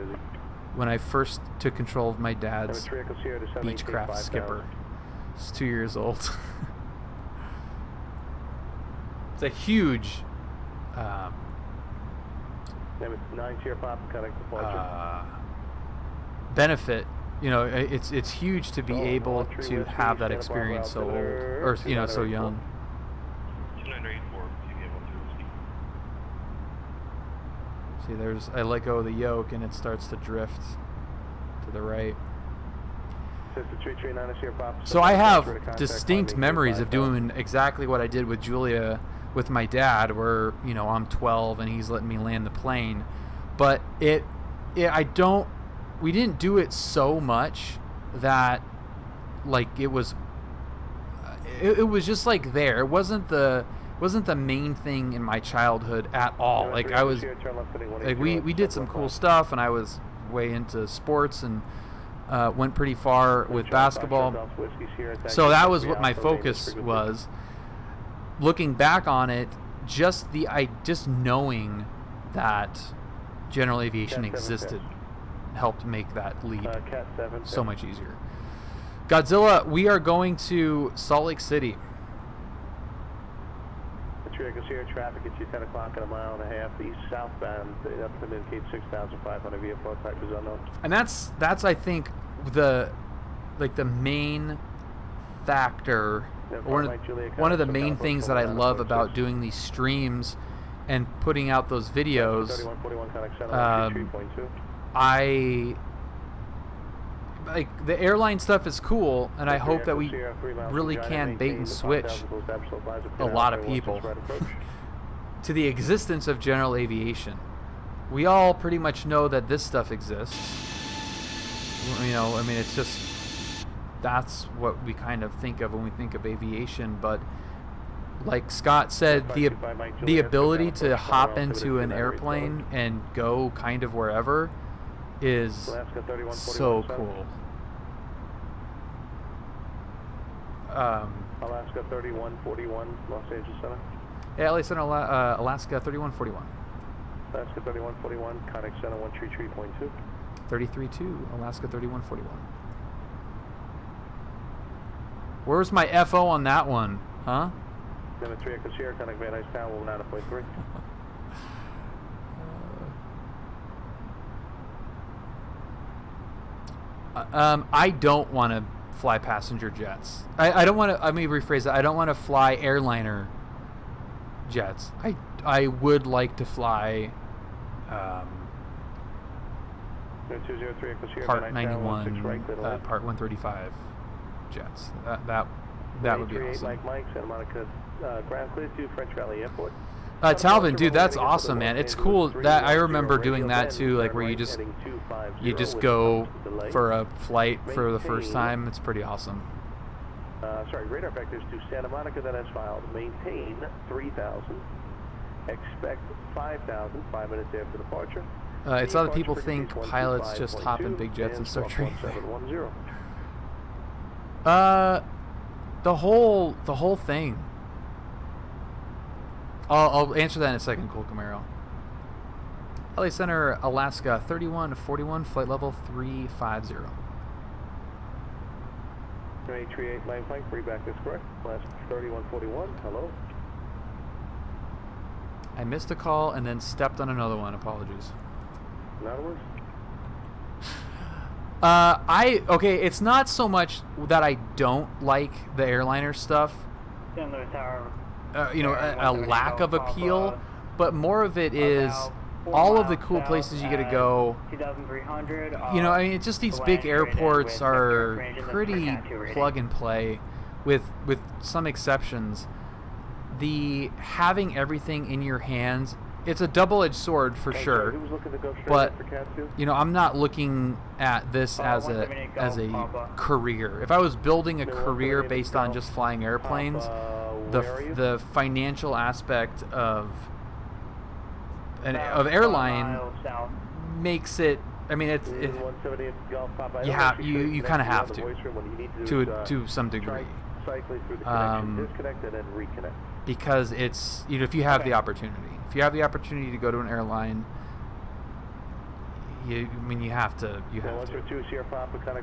when I first took control of my dad's Beechcraft Skipper. I was 2 years old. It's a huge benefit. You know, it's huge to be able to have that experience so old, or you know, so young. See, I let go of the yoke and it starts to drift to the right. So I have distinct memories of doing exactly what I did with Julia with my dad, where, you know, I'm 12 and he's letting me land the plane. But we didn't do it so much that, like, it was just like there. It wasn't the main thing in my childhood at all. Like, I was, like, we did some cool stuff, and I was way into sports and went pretty far with basketball. So that was what my focus was. Looking back on it, just knowing that general aviation existed helped make that leap so much easier. Godzilla, we are going to Salt Lake City. Traffic at 10 o'clock in a mile and a half east southbound. Up to indicate 6,500 VFR, type is unknown. And that's I think the main factor. One of the main things that I love about doing these streams and putting out those videos. Like, the airline stuff is cool, and I hope that we really can bait and switch a lot of people to the existence of general aviation. We all pretty much know that this stuff exists. You know, I mean, it's just, that's what we kind of think of when we think of aviation. But like Scott said, the ability to hop into an airplane and go kind of wherever is so cool. Alaska 3141, Los Angeles Center. Yeah, LA Center, Alaska 3141. Alaska 3141, Contact Center 133.2. 332, Alaska 3141. Where's my FO on that one, huh? Number 3 Echo Sierra, Contact Van Nuys Town, 9.3. I don't want to fly passenger jets. I don't want to, let me rephrase that. I don't want to fly airliner jets. I would like to fly Part 91, Part 135 jets. That would be awesome. Mike, Santa Monica, ground clear to French Valley Airport. Talvin, dude, that's awesome, man. It's cool that I remember doing that too, like where you just go for a flight for the first time. It's pretty awesome. Sorry, radar vectors to Santa Monica that has filed. Maintain 3,000. Expect 5,000. 5 minutes after departure. It's other people think pilots just hop in big jets and start training. The whole thing. I'll answer that in a second, Cole Camaro. LA Center, Alaska, 3141, flight level 350. 838 line flight, free back is correct. Alaska 3141, hello. I missed a call and then stepped on another one. Apologies. Another one? Okay, it's not so much that I don't like the airliner stuff. You know, a lack of appeal, but more of it is all of the cool places you get to go. You know, I mean, it's just these big airports are pretty plug and play, with some exceptions. The having everything in your hands, it's a double-edged sword for sure. But you know, I'm not looking at this as a career. If I was building a career based on just flying airplanes, the financial aspect of airline makes it. I mean, you kind of have to some degree. Because it's, you know, if you have the opportunity to go to an airline, you have to.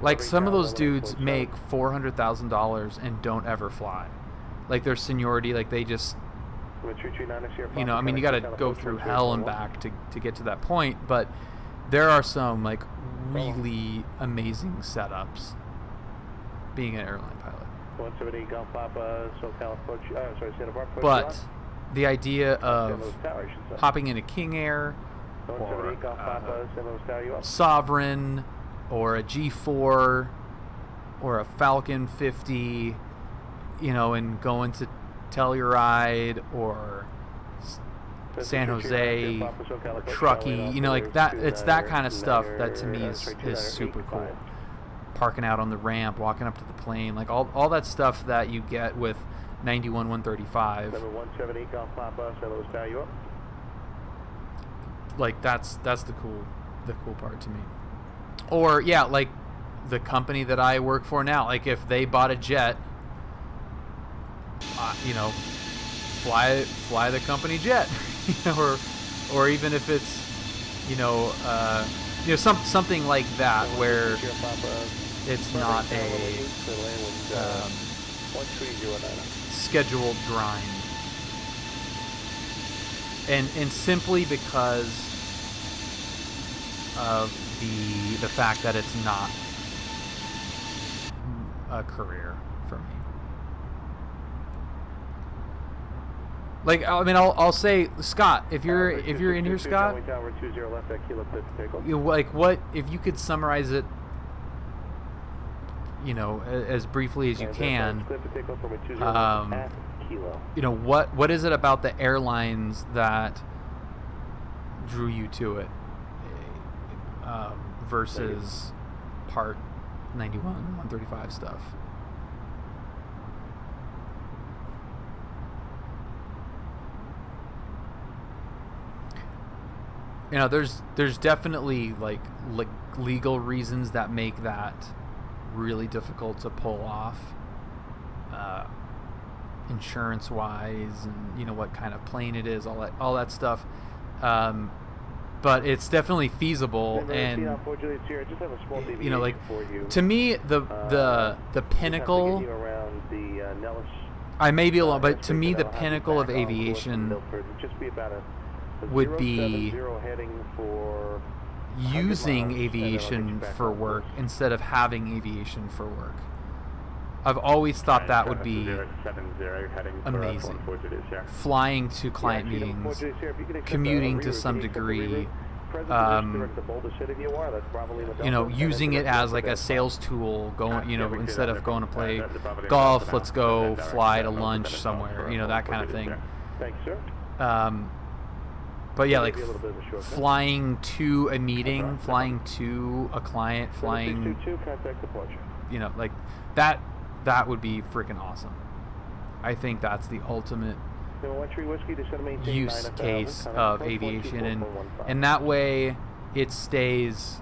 Like, some of those dudes make $400,000 and don't ever fly. Like, their seniority, like, they just, you know, I mean, you got to go through hell and back to get to that point. But there are some, like, really amazing setups being an airline pilot. 178 Golf Papa, SoCal approach, sorry, Santa Barbara approach. But the idea of hopping into King Air or Sovereign or a G4 or a Falcon 50, you know, and going to Telluride or San Jose, Truckee, you know, like that. It's that kind of stuff that to me is super cool. Parking out on the ramp, walking up to the plane, like all that stuff that you get with 91 135. Number 178 Golf Papa, St. Louis Tower, you up? Like that's the cool part to me. Or yeah, like the company that I work for now, like if they bought a jet, you know, fly the company jet, you know, or even if it's, you know, something like that where it's not a scheduled grind, and simply because of the fact that it's not a career for me. Like, I mean, I'll say, Scott, if you're in here, Scott, like, what if you could summarize it, you know, as briefly as you can, you know, what is it about the airlines that drew you to it, versus Part 91 135 stuff? You know, there's definitely like legal reasons that make that really difficult to pull off, insurance wise, and you know what kind of plane it is, all that stuff. But it's definitely feasible, and you know, like to me the pinnacle. I may be alone, but to me the pinnacle of aviation would be using aviation for work instead of having aviation for work. I've always thought that would be amazing. Flying to client meetings, commuting to some degree, you know, using it as like a sales tool, going, you know, instead of going to play golf, let's go fly to lunch somewhere, you know, that kind of thing. Thanks, sir. But yeah, like flying to a meeting, flying to a client, flying, you know, like that would be freaking awesome. I think that's the ultimate use case of aviation, and that way it stays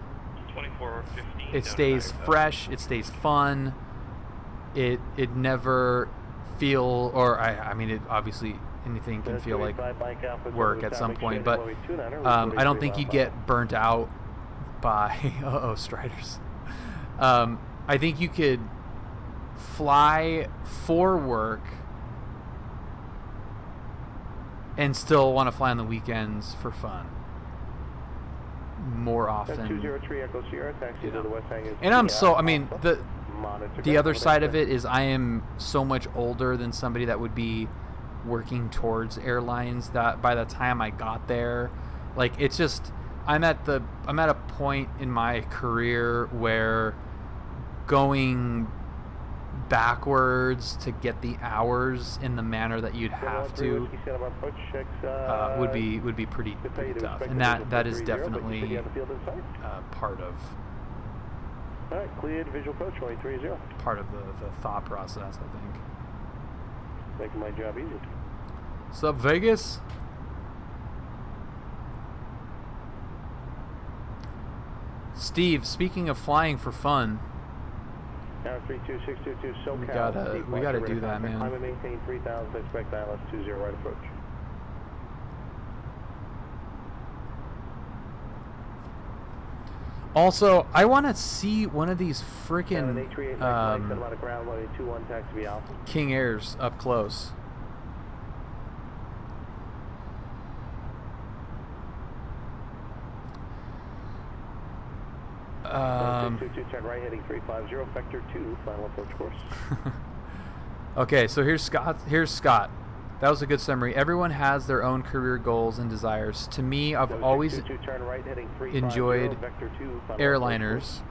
fresh, it stays fun, it never feel, or I mean, it obviously anything can feel like work at some point, but I don't think you'd get burnt out by Striders. I think you could fly for work and still want to fly on the weekends for fun more often. You know. And I mean, the other side of it is I am so much older than somebody that would be working towards airlines, that by the time I got there, like, it's just I'm at a point in my career where going backwards to get the hours in the manner that you'd have to would be pretty tough, and that is definitely part of part of the thought process, I think. Making my job easy. What's up, Vegas? Steve, speaking of flying for fun, 32622 SoCal. we gotta do that, man. I'm maintain 3000, expect ILS 20 right approach. Also, I want to see one of these freaking King Airs up close. turn right heading 350, vector 2, final approach course. Okay, so here's Scott. That was a good summary. Everyone has their own career goals and desires. To me, I've always turn right heading 350, enjoyed vector 2, final airliners,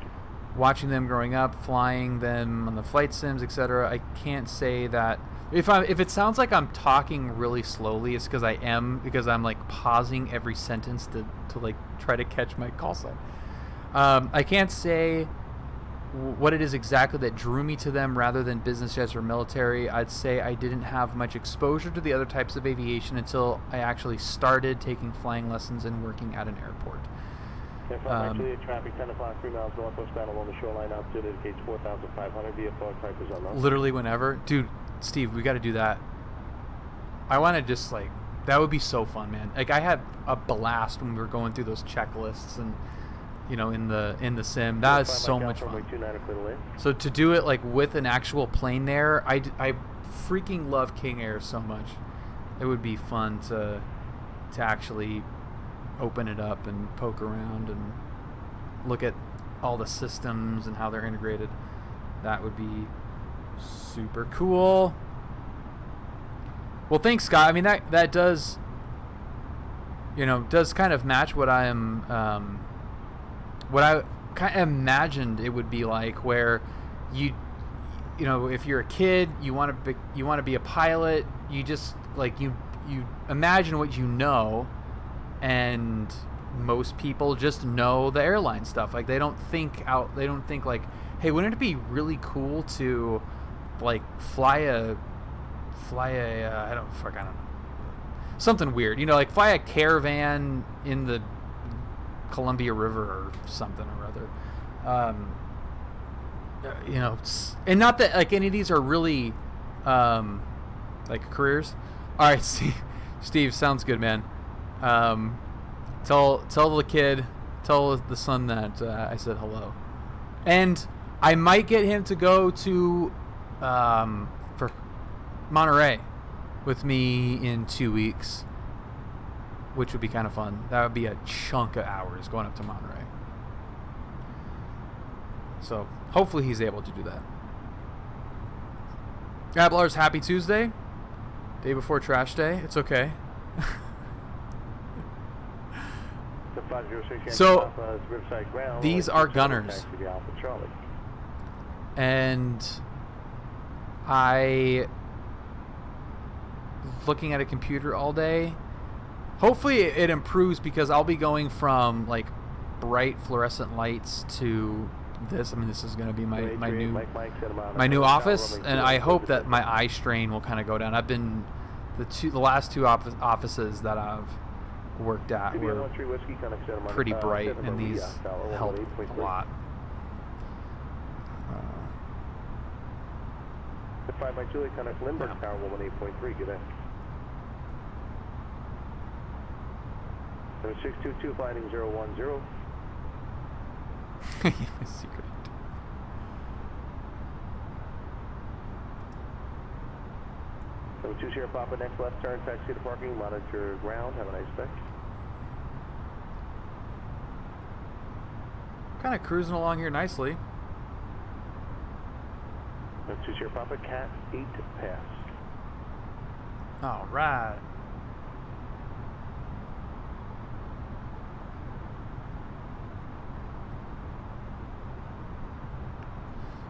watching them growing up, flying them on the flight sims, etc. I can't say that if it sounds like I'm talking really slowly, it's because I am, because I'm like pausing every sentence to like try to catch my call sign. I can't say what it is exactly that drew me to them rather than business jets or military. I'd say I didn't have much exposure to the other types of aviation until I actually started taking flying lessons and working at an airport. Actually, traffic 10 o'clock, 3 miles northwestbound along the shoreline, altitude indicates 4,500 via fog types on those. Literally whenever. Dude, Steve, we got to do that. I want to just like, that would be so fun, man. Like I had a blast when we were going through those checklists and, you know, in the sim. That is so much fun. So to do it like with an actual plane there, I freaking love King Air so much. It would be fun to actually open it up and poke around and look at all the systems and how they're integrated. That would be super cool. Well, thanks, Scott. I mean, that does, you know, does kind of match what I am, what I kind of imagined it would be like, where you know, if you're a kid, you want to be a pilot. You just like you imagine what you know, and most people just know the airline stuff. Like they don't think like, hey, wouldn't it be really cool to like fly a I don't know, something weird, you know, like fly a caravan in the Columbia River or something or other, you know, and not that like any of these are really like careers. All right, Steve, sounds good, man. Tell the son that I said hello, and I might get him to go to for Monterey with me in 2 weeks, which would be kind of fun. That would be a chunk of hours going up to Monterey. So hopefully he's able to do that. Gabblers, happy Tuesday. Day before trash day. It's okay. So these are gunners, and I looking at a computer all day. Hopefully it improves, because I'll be going from like bright fluorescent lights to this. I mean, this is going to be my new office, and I hope that my eye strain will kind of go down. I've been the last two offices that I've worked at were pretty bright, and these help a lot. 5 by Julie, connect Lindbergh Tower, 118.3, good day. 622, flighting 010. Secret. So 2 Sierra Papa, next left turn, taxi to parking, monitor ground, have a nice day. Kind of cruising along here nicely. 2 Sierra Papa, Cat 8 pass. All right.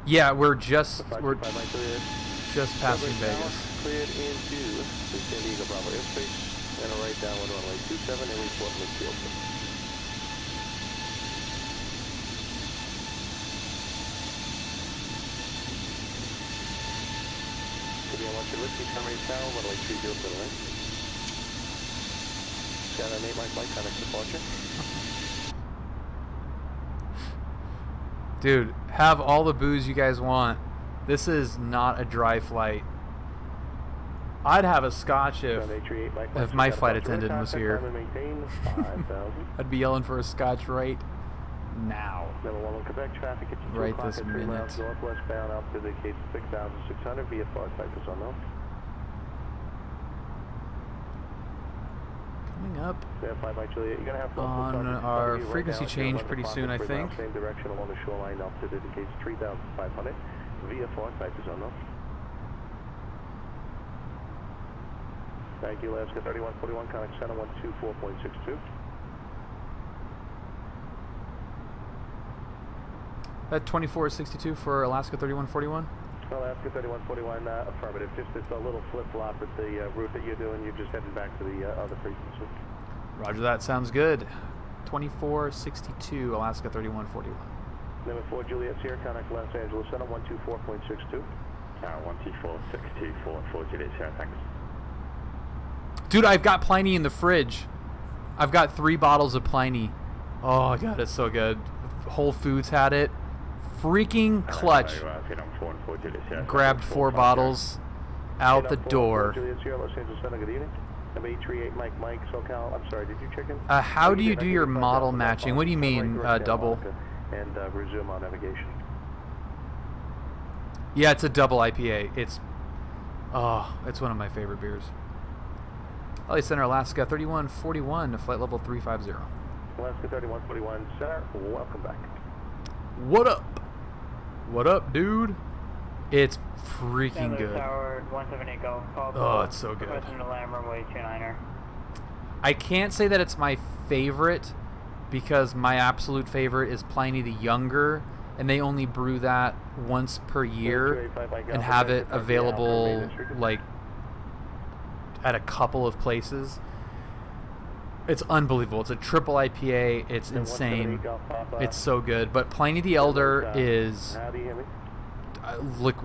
Yeah, we're just passing Vegas. Cleared into the San Diego Bravo airspace, and a right downwind runway 27, and report midfield. Could be on Western Whiskey, Summary Tower, runway 30 for the right. Got an 8 Mike flight, connect departure. Dude, have all the booze you guys want. This is not a dry flight. I'd have a scotch if my flight attendant was here. I'd be yelling for a scotch right now. Right this minute. Northwestbound up to the gate 6,600 via fog type is unknown. Coming up Stand by Juliet. You're gonna have on our frequency change pretty soon, I think. Same direction along the shoreline. Altitude indicates 3,500. VFR type is unknown. Thank you, Alaska 3141, contact center 124.62. That 2462 for Alaska 3141? Alaska 3141, affirmative. Just this little flip-flop at the route that you're doing. You're just heading back to the other frequency. Roger that, sounds good. 2462, Alaska 3141. Number 4, Juliet Sierra, contact Los Angeles Center 124.62. 124.62 for Juliet Sierra, thanks. Dude, I've got Pliny in the fridge. I've got 3 bottles of Pliny. Oh, God, it's so good. Whole Foods had it. Freaking clutch. Grabbed 4 bottles out the door. Juliet Sierra, Los Angeles Center, good evening. Number 838, Mike, SoCal. I'm sorry, did you check in? How do you do your model matching? What do you mean, double? And resume on navigation. Yeah, it's a double IPA. It's one of my favorite beers. LA Center, Alaska 3141, flight level 350. Alaska 3141, Center, welcome back. What up? What up, dude? It's freaking good. Tower 178 Golf. Oh, it's so good. Runway 29er. I can't say that it's my favorite because my absolute favorite is Pliny the Younger, and they only brew that once per year and have it available like at a couple of places. It's unbelievable. It's a triple IPA. It's insane. It's so good. But Pliny the Elder is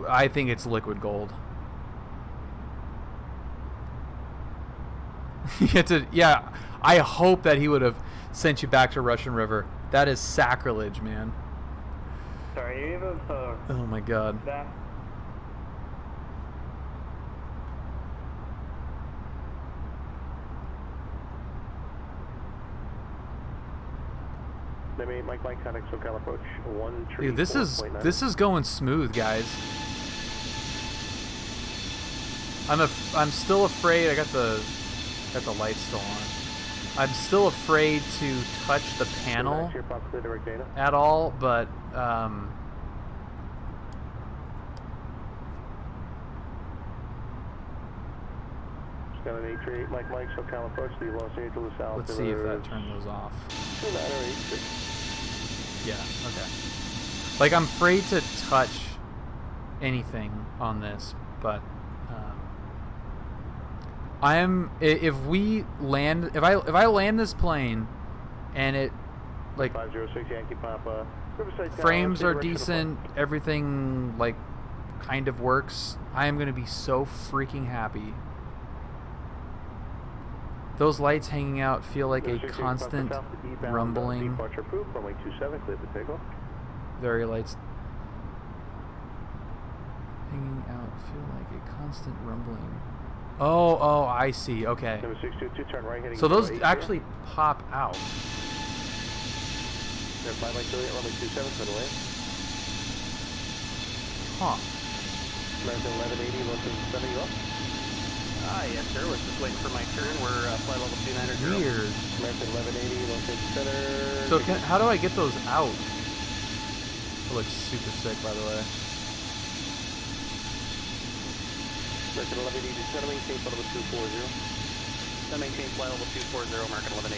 I think it's liquid gold. Yeah, I hope that he would have sent you back to Russian River. That is sacrilege, man. Sorry, are you able to... Oh my God. That? Mike, contact SoCal approach 1 tree. Dude, this is going smooth, guys. I'm still afraid. I got the lights still on. I'm still afraid to touch the panel at all, but got an 838 Mike, SoCal approach the Los Angeles South. Let's see if that turned those off. Yeah, okay. Like, I'm afraid to touch anything on this, but if I land this plane and it, like, 506 Yankee Papa, frames are decent, everything, like, kind of works, I am going to be so freaking happy. Those lights hanging out feel like a constant rumbling. Very lights hanging out feel like a constant rumbling. Oh, I see. Okay. So those actually pop out. Huh. American 1180, located center, you up? Yes, sir. Was just waiting for my turn. We're flight level 290. Weird. American 1180, located center. So how do I get those out? It looks super sick, by the way. American 1180, center, maintain flight level 240. Center, maintain flight level 240, American 1180.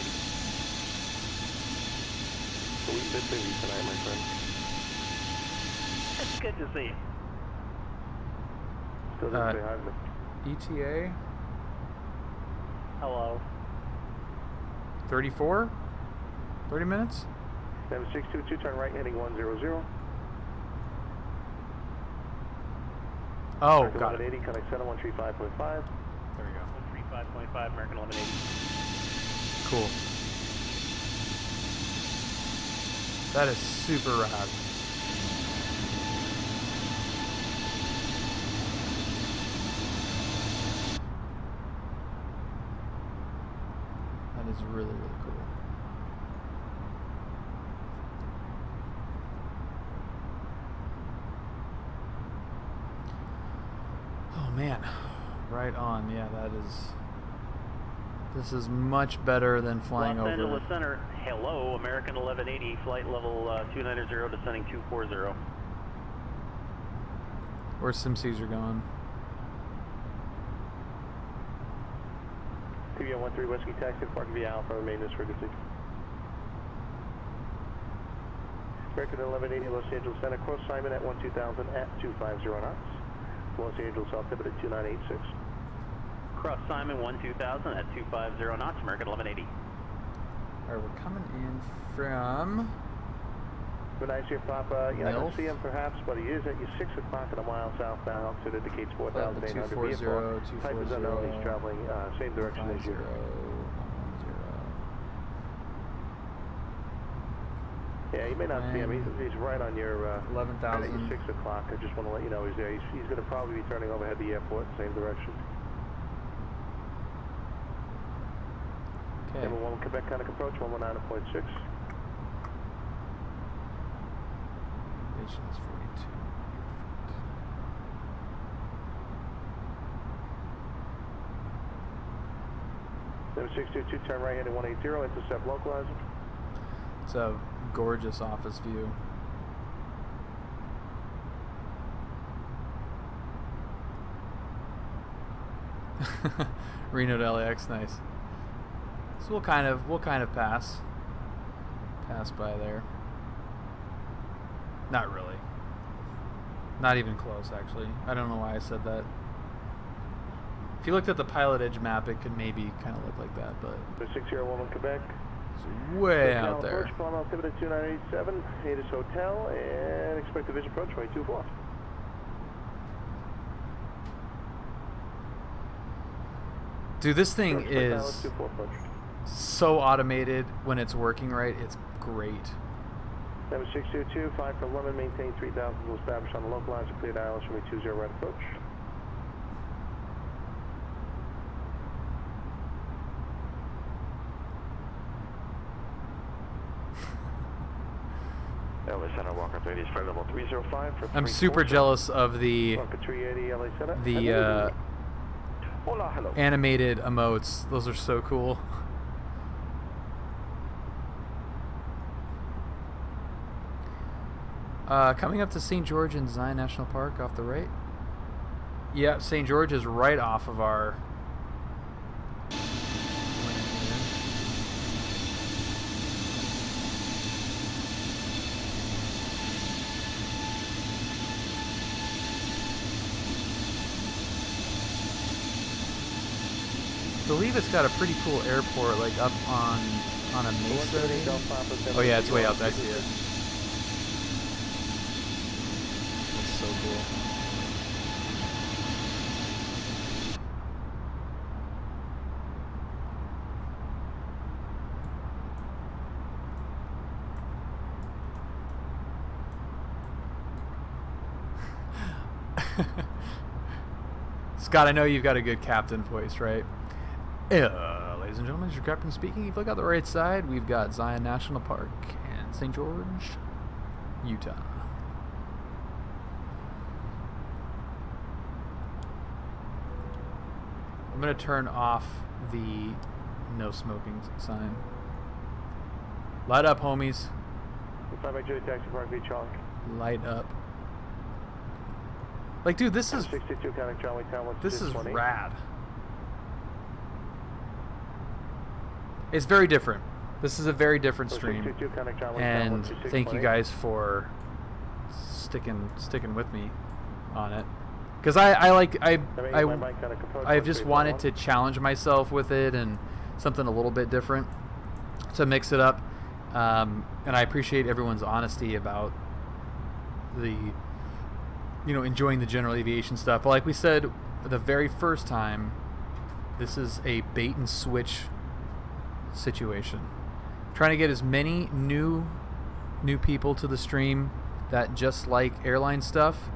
So we've been busy tonight, my friend. It's good to see. Still doesn't say hi to me. ETA? Hello. 34? 30 minutes? 7622, turn right, heading 100. Oh, American got it. 1180, connect center 135.5. There we go. 135.5, American 1180. Cool. That is super rad. That is really, really cool. Oh man, right on. Yeah, This is much better than flying Los over. Angeles Center, hello, American 1180, flight level 290, descending 240. Where's Sim Caesar going? PBM 13 Whiskey Taxi, Park via Alpha, maintenance frequency. American 1180, Los Angeles Center, cross Simon at 12000 at 250 knots. Los Angeles altimeter at 2986. Cross Simon 12000 at 250 knots, American 1180. Alright, we're coming in from... Good night, here, Papa. I don't see him perhaps, but he is at you 6 o'clock and a mile southbound, so it indicates 4,800 vehicle. Type is unknown, he's traveling same direction as you. Yeah, you may not see him. He's right on your 11,000. 6 o'clock. I just want to let you know he's there. He's going to probably be turning overhead the airport, same direction. Okay. Number 1 Quebec Conic approach, 119.6. Aviation is 42. Number 622, turn right hand at 180, intercept localizer. It's a gorgeous office view. Reno to LAX, nice. So we'll kind of pass by there. Not really. Not even close, actually. I don't know why I said that. If you looked at the PilotEdge map, it could maybe kind of look like that, but... 601 Quebec. It's way out there. Approach, climb altimeter 2987, Hadis Hotel, and expect division approach 224. Dude, this thing is so automated when it's working right. It's great. Number 622, 5 for London, maintain 3000, will establish on the localizer, cleared ILS, runway 20 right approach. LA Center, Walker 30 is flight level 305 for I'm super jealous of the Walker 380, LA Center. Hello. Animated emotes. Those are so cool. Coming up to St. George and Zion National Park off the right. Yeah, St. George is right off of our... I believe it's got a pretty cool airport, like up on a mesa. Oh yeah, it's way out there. I see it. That's so cool. Scott, I know you've got a good captain voice, right? Ladies and gentlemen, it's your captain speaking. If you look out the right side, we've got Zion National Park and St. George, Utah. I'm going to turn off the no smoking sign. Light up, homies. Taxi Park Beach Hawk. Light up. Like, dude, this is... 62 Conic Charlie Town. This is rad. It's very different. This is a very different stream, and thank you guys for sticking with me on it. Because I've just wanted to challenge myself with it and something a little bit different to mix it up. And I appreciate everyone's honesty about the, enjoying the general aviation stuff. But like we said, the very first time, this is a bait and switch situation. Trying to get as many new people to the stream that just like airline stuff,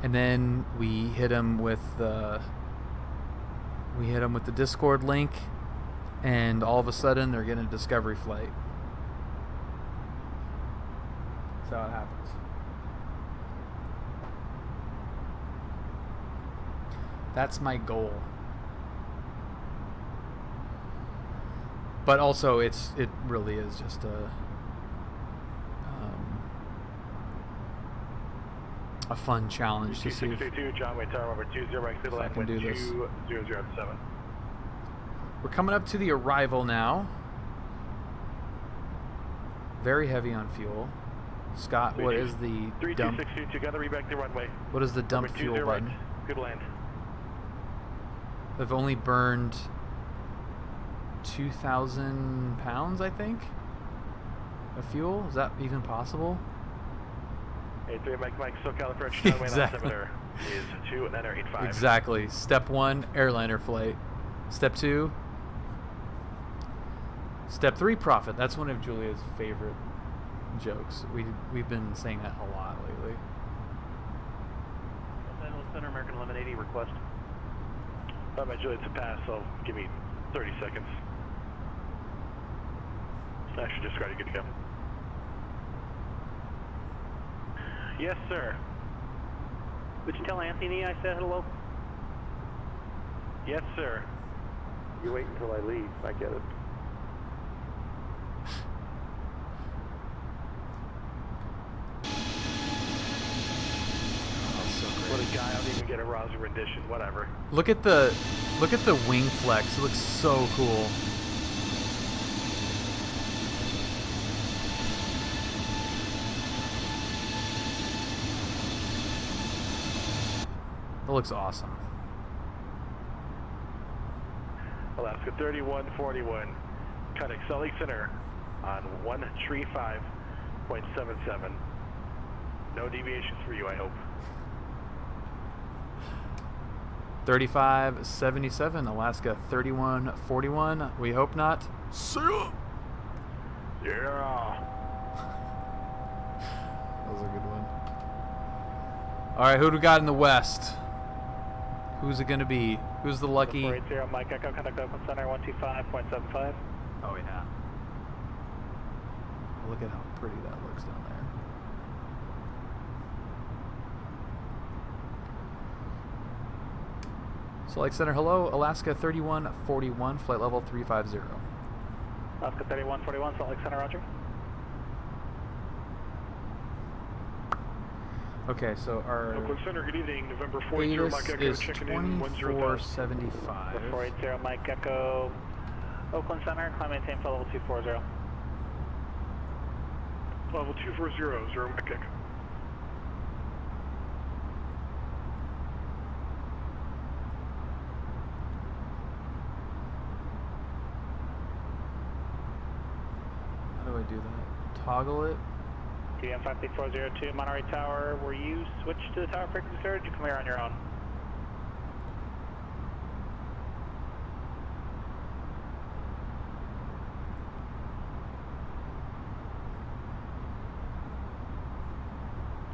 and then we hit them with the Discord link, and all of a sudden they're getting a discovery flight. That's how it happens. That's my goal. But also, it really is just a fun challenge to see if I can do this. We're coming up to the arrival now. Very heavy on fuel. Scott, what is the dump? What is the dump fuel button? Good land. I've only burned 2,000 pounds, I think, of fuel. Is that even possible? A3 Mike, SoCal approach, runway exactly. is 2 and enter 85. Exactly. Step 1, airliner flight. Step 2, Step 3, profit. That's one of Julia's favorite jokes. We've been saying that a lot lately. Los Angeles Center, American 1180, request. Julia, it's a pass, so give me 30 seconds. Actually, just ready, good to go. Yes, sir. Would you tell Anthony I said hello? Yes, sir. You wait until I leave. I get it. What a guy! I don't even get a Rosa rendition. Whatever. Look at the wing flex. It looks so cool. That looks awesome. Alaska 3141, contact Salt Lake Center on 135.77. No deviations for you, I hope. 3577, Alaska 3141. We hope not. See ya. Yeah. That was a good one. All right, who do we got in the west? Who's it gonna be? Who's the lucky? 480 Mike Echo, contact Oakland Center 125.75. Oh yeah. Look at how pretty that looks down there. Salt Lake Center, hello, Alaska 3141, flight level 350. Alaska 3141, Salt Lake Center, roger. Okay, so our Oakland Center, good evening, November 40, Mike Echo, is checking in 2475. 480 Mike Echo, Oakland Center, climb maintain flight level 240. Level 240, 0 Mike Echo. How do I do that? Toggle it? TM 56402, Monterey Tower, were you switched to the tower frequency, or did you come here on your own?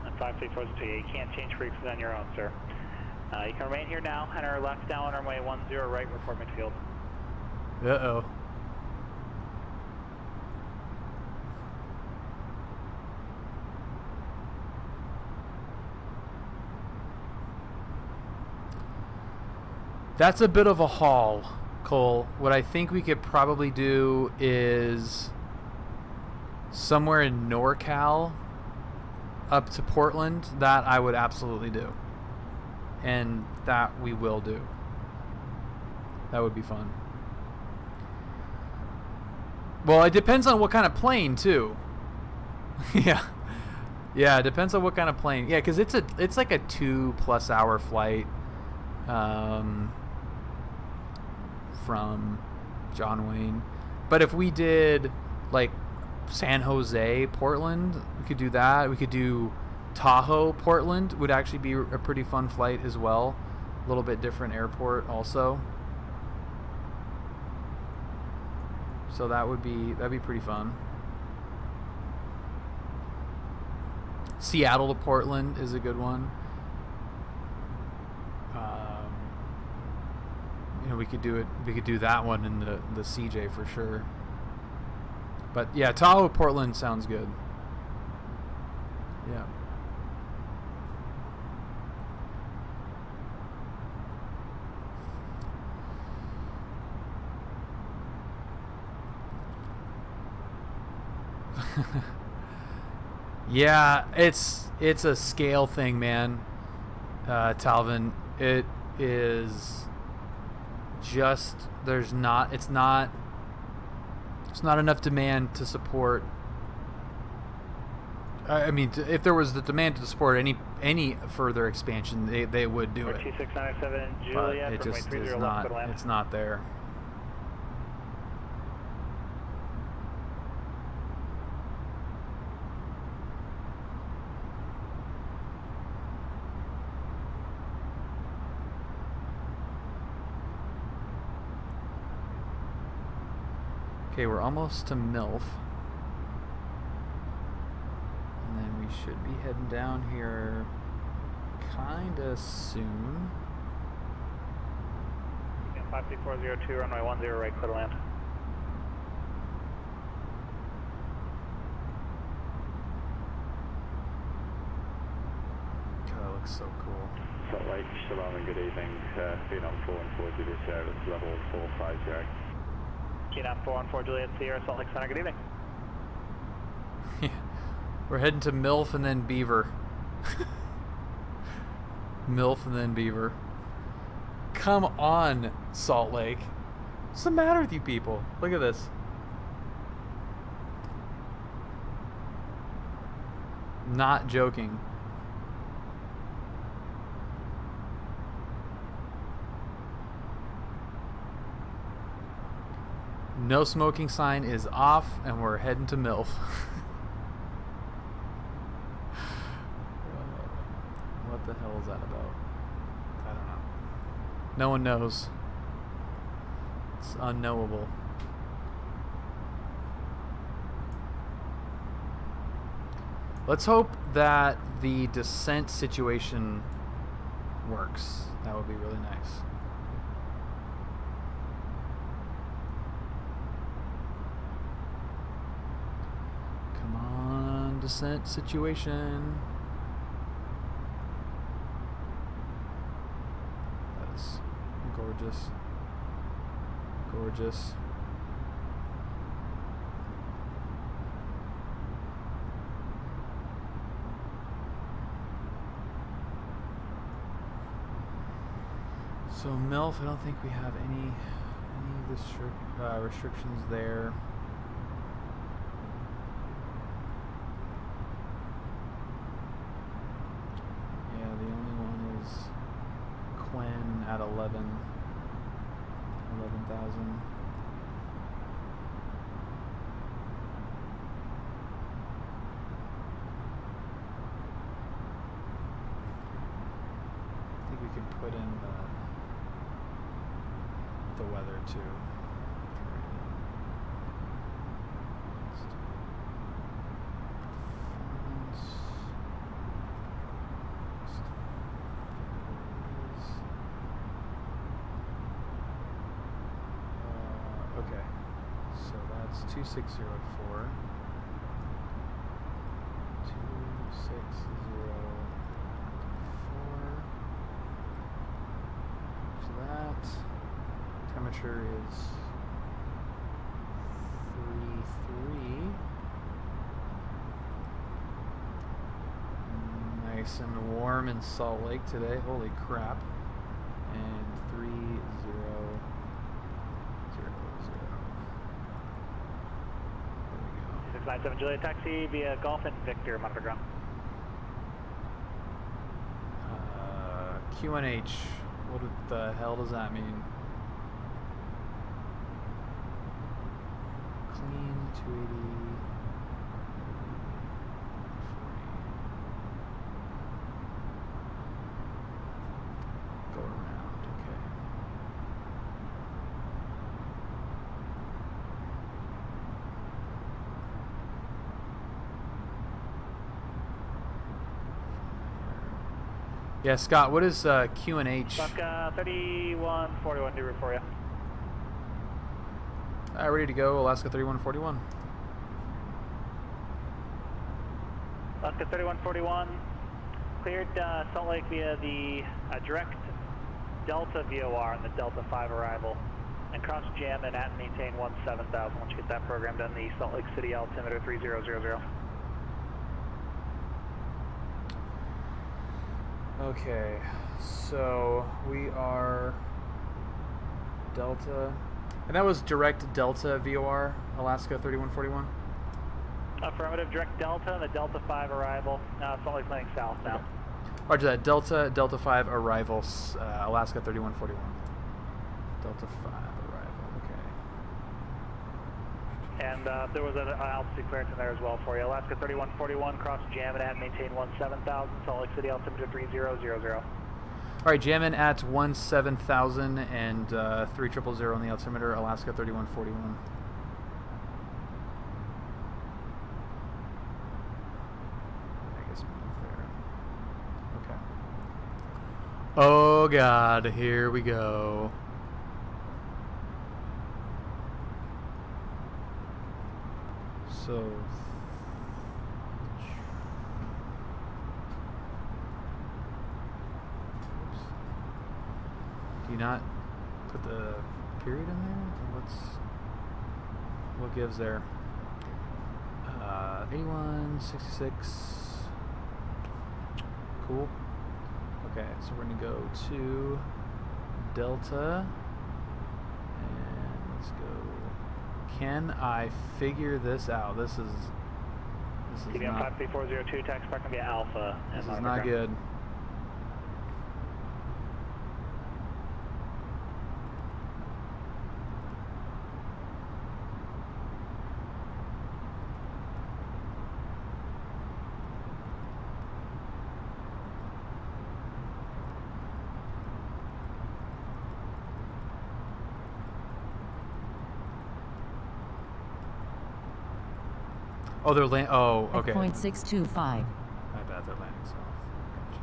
And 56402, you can't change frequency on your own, sir. You can remain here now, enter left down, runway 10 right, report midfield. Uh-oh. That's a bit of a haul, Cole. What I think we could probably do is somewhere in NorCal up to Portland. That I would absolutely do. And that we will do. That would be fun. Well, it depends on what kind of plane, too. Yeah. Yeah, it depends on what kind of plane. Yeah, because it's like a 2+ hour flight. From John Wayne. But if we did like San Jose, Portland, we could do that. We could do Tahoe, Portland, would actually be a pretty fun flight as well. A little bit different airport also. So that'd be pretty fun. Seattle to Portland is a good one. You know, we could do it. We could do that one in the CJ for sure. But yeah, Tahoe, Portland sounds good. Yeah. Yeah, it's a scale thing, man. Talvin, it is just it's not enough demand to support. I mean, if there was the demand to support any further expansion, they would do it. T697 But Juliet, it just is left, not. clear to land. It's not there. Okay, we're almost to MILF. And then we should be heading down here kinda soon. 53402, runway 10, right, clear to land. God, that looks so cool. Salt Lake, shalom and good evening. Being on 414 Juliet Sierra, it's level 450. Keynote 414 Juliet Sierra, Salt Lake Center, good evening. We're heading to MILF and then Beaver. MILF and then Beaver. Come on, Salt Lake. What's the matter with you people? Look at this. Not joking. No smoking sign is off, and we're heading to MILF. What the hell is that about? I don't know. No one knows. It's unknowable. Let's hope that the descent situation works. That would be really nice. Come on, descent situation. That is gorgeous. Gorgeous. So MILF, I don't think we have any restrictions there. Yeah, the only one is Quinn at 11,000. I think we can put in the weather too. Okay, so that's 2604. 2604. So that temperature is 33. Nice and warm in Salt Lake today. Holy crap. And 3000. 697 Juliet taxi via Golf and Victor, monitor ground. QNH. What the hell does that mean? Clean 280. 40. Go around, okay. Yeah, Scott, what is QNH? Alaska 3141, new route for you. Ready to go, Alaska 3141. Alaska 3141, cleared Salt Lake via the direct Delta VOR and the Delta 5 arrival. And cross jam and at maintain 17,000. Once you get that program done, the Salt Lake City altimeter 3000. Okay, so we are Delta, and that was direct Delta VOR, Alaska 3141? Affirmative, direct Delta and the Delta 5 arrival. Salt Lake landing south now. Okay. Roger that, Delta 5 arrival, Alaska 3141. Delta 5 arrival, okay. And there was an altitude clearance in there as well for you. Alaska 3141, cross jam and at maintain 17,000, Salt Lake City altimeter 3000. Alright, jam in at 17,000 and 3000 on the altimeter, Alaska 3141. I guess move there. Okay. Oh god, here we go. So do you not put the period in there? What gives there? 81, 66. Cool. Okay, so we're gonna go to Delta and let's go. Can I figure this out? This is not 53402, tax park gonna be Alpha. This is not good. Oh, they're landing. Oh, okay. 0.625. My bad, they're landing south. Gotcha.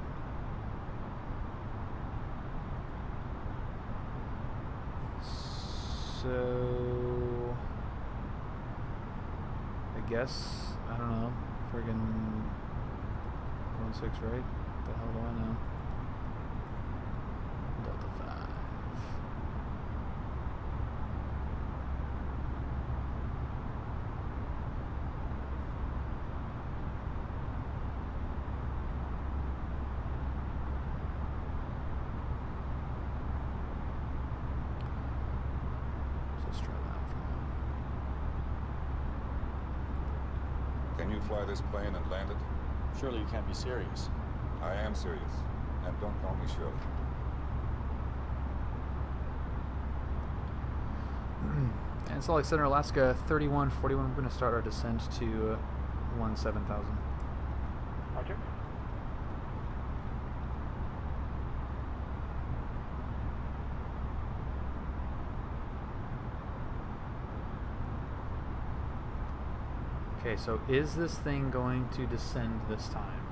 So, I guess, I don't know, friggin' 16, right? What the hell do I know? Delta 5. Can you fly this plane and land it? Surely you can't be serious. I am serious. And don't call me Shirley. And Salt Lake Center, Alaska 3141. We're going to start our descent to 17,000. Roger. Okay, so is this thing going to descend this time?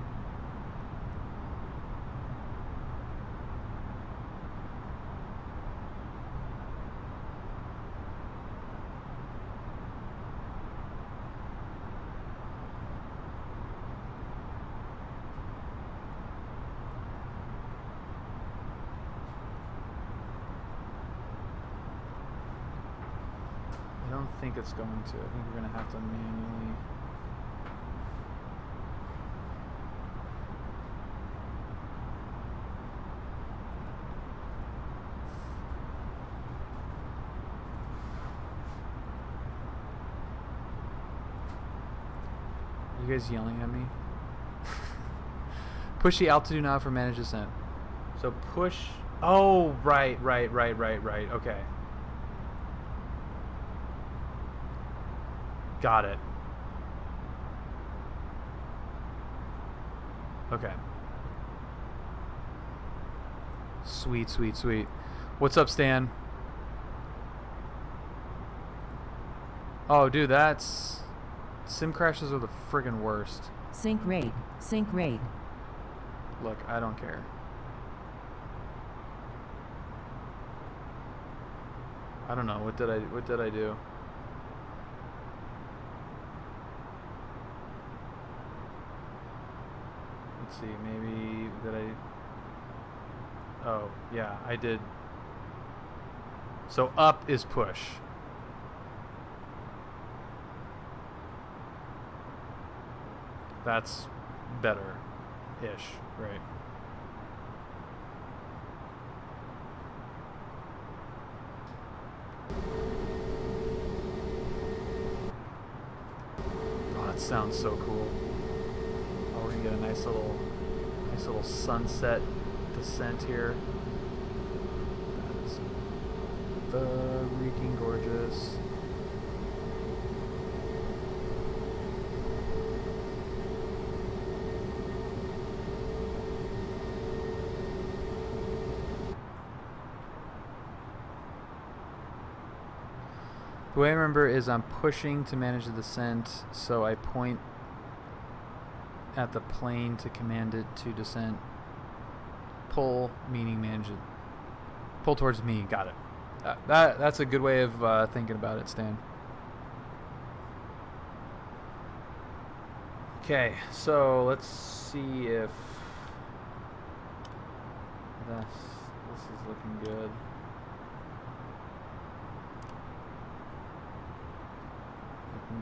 I don't think it's going to. I think we're going to have to manually... You guys yelling at me? Push the altitude knob for managed descent. So push... Oh, right. Okay. Got it. Okay. Sweet. What's up, Stan? Oh, dude, that's... Sim crashes are the friggin' worst. Sync rate. Look, I don't care. I don't know. What did I do? Let's see. Maybe did I? Oh, yeah, I did. So up is push. That's better-ish, right? Oh, that sounds so cool. Oh, we're gonna get a nice little sunset descent here. That is freaking gorgeous. The way I remember is I'm pushing to manage the descent, so I point at the plane to command it to descent. Pull, meaning manage it. Pull towards me, got it. That's a good way of thinking about it, Stan. Okay, so let's see if this is looking good.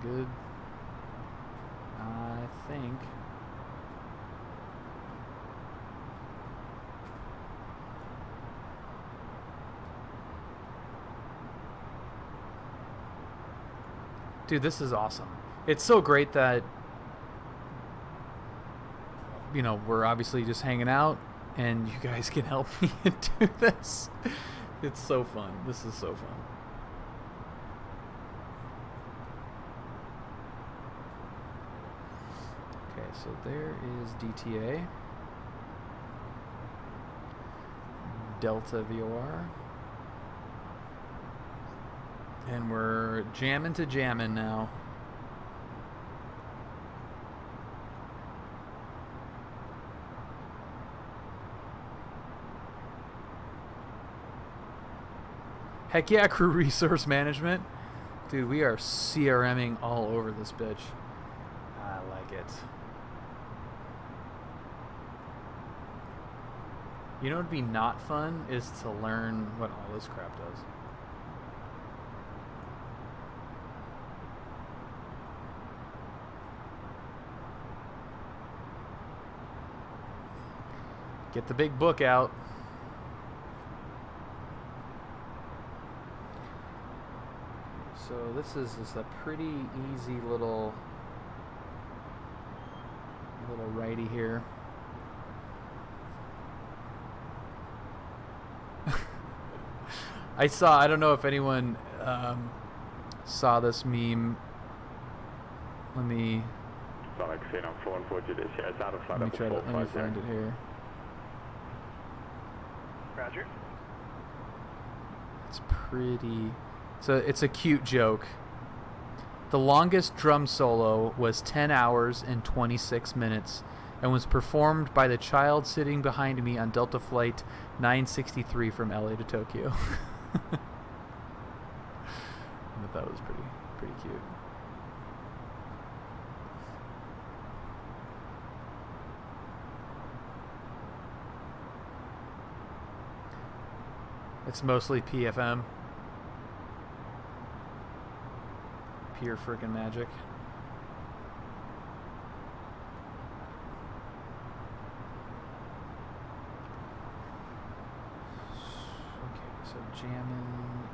Good. I think. Dude, this is awesome. It's so great that, you know, we're obviously just hanging out and you guys can help me do this. It's so fun. This is so fun. So there is DTA, Delta VOR, and we're jamming to jamming now. Heck yeah, crew resource management. Dude, we are CRMing all over this bitch. I like it. You know what would be not fun is to learn what all this crap does. Get the big book out. So this is just a pretty easy little righty here. I don't know if anyone saw this meme. Let me try to find it here. Roger. It's pretty. So it's a cute joke. The longest drum solo was 10 hours and 26 minutes and was performed by the child sitting behind me on Delta Flight 963 from LA to Tokyo. I thought that was pretty cute. It's mostly PFM. Pure freaking magic. Okay, so jamming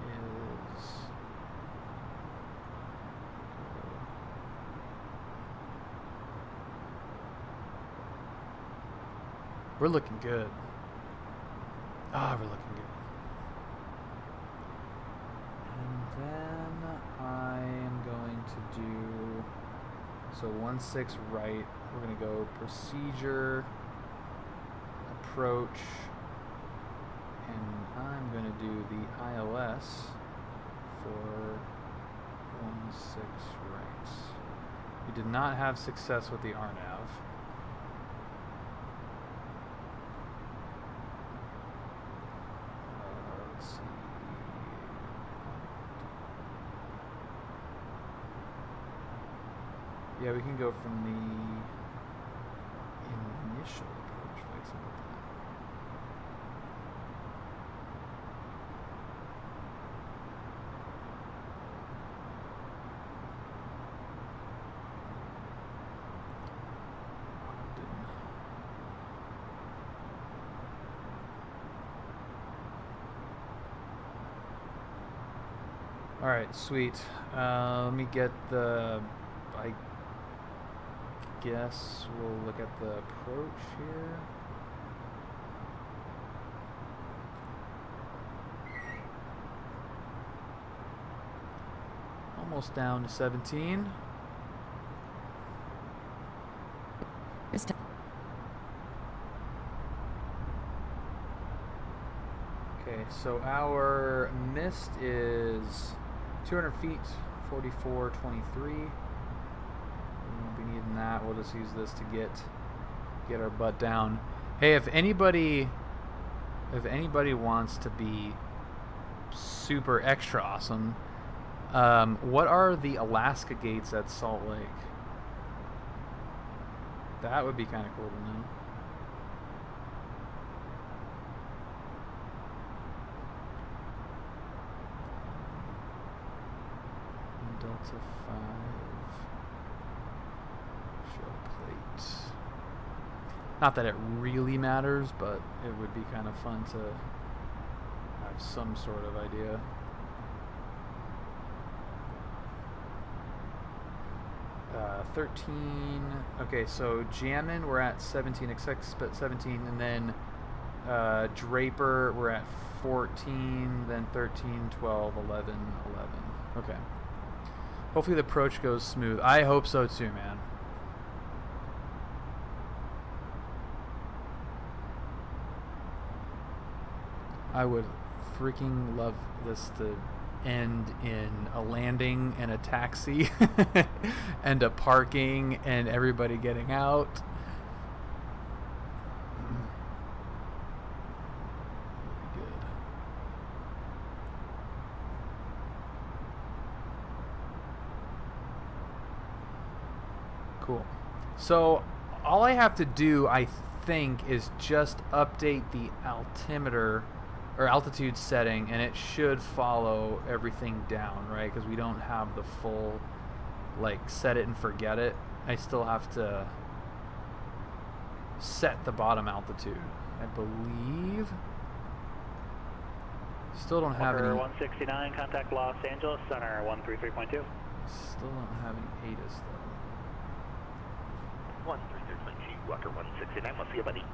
is we're looking good. Ah, we're looking good. And then I am going to do, so 1-6 right, we're going to go procedure, approach, and I'm going to do the ILS for 1-6 right. We did not have success with the RNAV. Let's see. Yeah, we can go from the initial approach flight simple plan. Alright, sweet. Let me get the... I guess we'll look at the approach here. Almost down to 17. Okay, so our mist is 200 feet, 44.23. We won't be needing that. We'll just use this to get our butt down. Hey, if anybody wants to be super extra awesome, what are the Alaska gates at Salt Lake? That would be kind of cool to know. Delta 5 show plate. Not that it really matters, but it would be kind of fun to have some sort of idea. Uh, 13. Okay, so Jammin' we're at 17, expect 17, and then Draper we're at 14, then 13, 12, 11, 11. Okay. Hopefully the approach goes smooth. I hope so too, man. I would freaking love this to end in a landing and a taxi and a parking and everybody getting out. That'd be good. Cool. So all I have to do, I think, is just update the altimeter or altitude setting, and it should follow everything down, right? Because we don't have the full, like, set it and forget it. I still have to set the bottom altitude, I believe. Still don't have any. 169, contact Los Angeles, center 133.2. Still don't have any ATIS though. 133.2, Walker 169, we'll see you, buddy.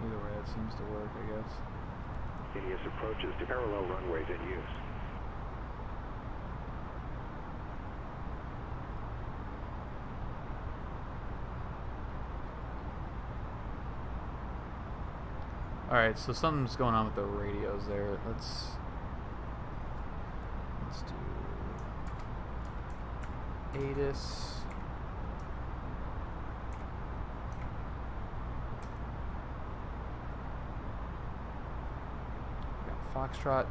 Either way, it seems to work, I guess. Continuous approaches to parallel runways in use. Alright, so something's going on with the radios there. Let's do ATIS. Foxtrot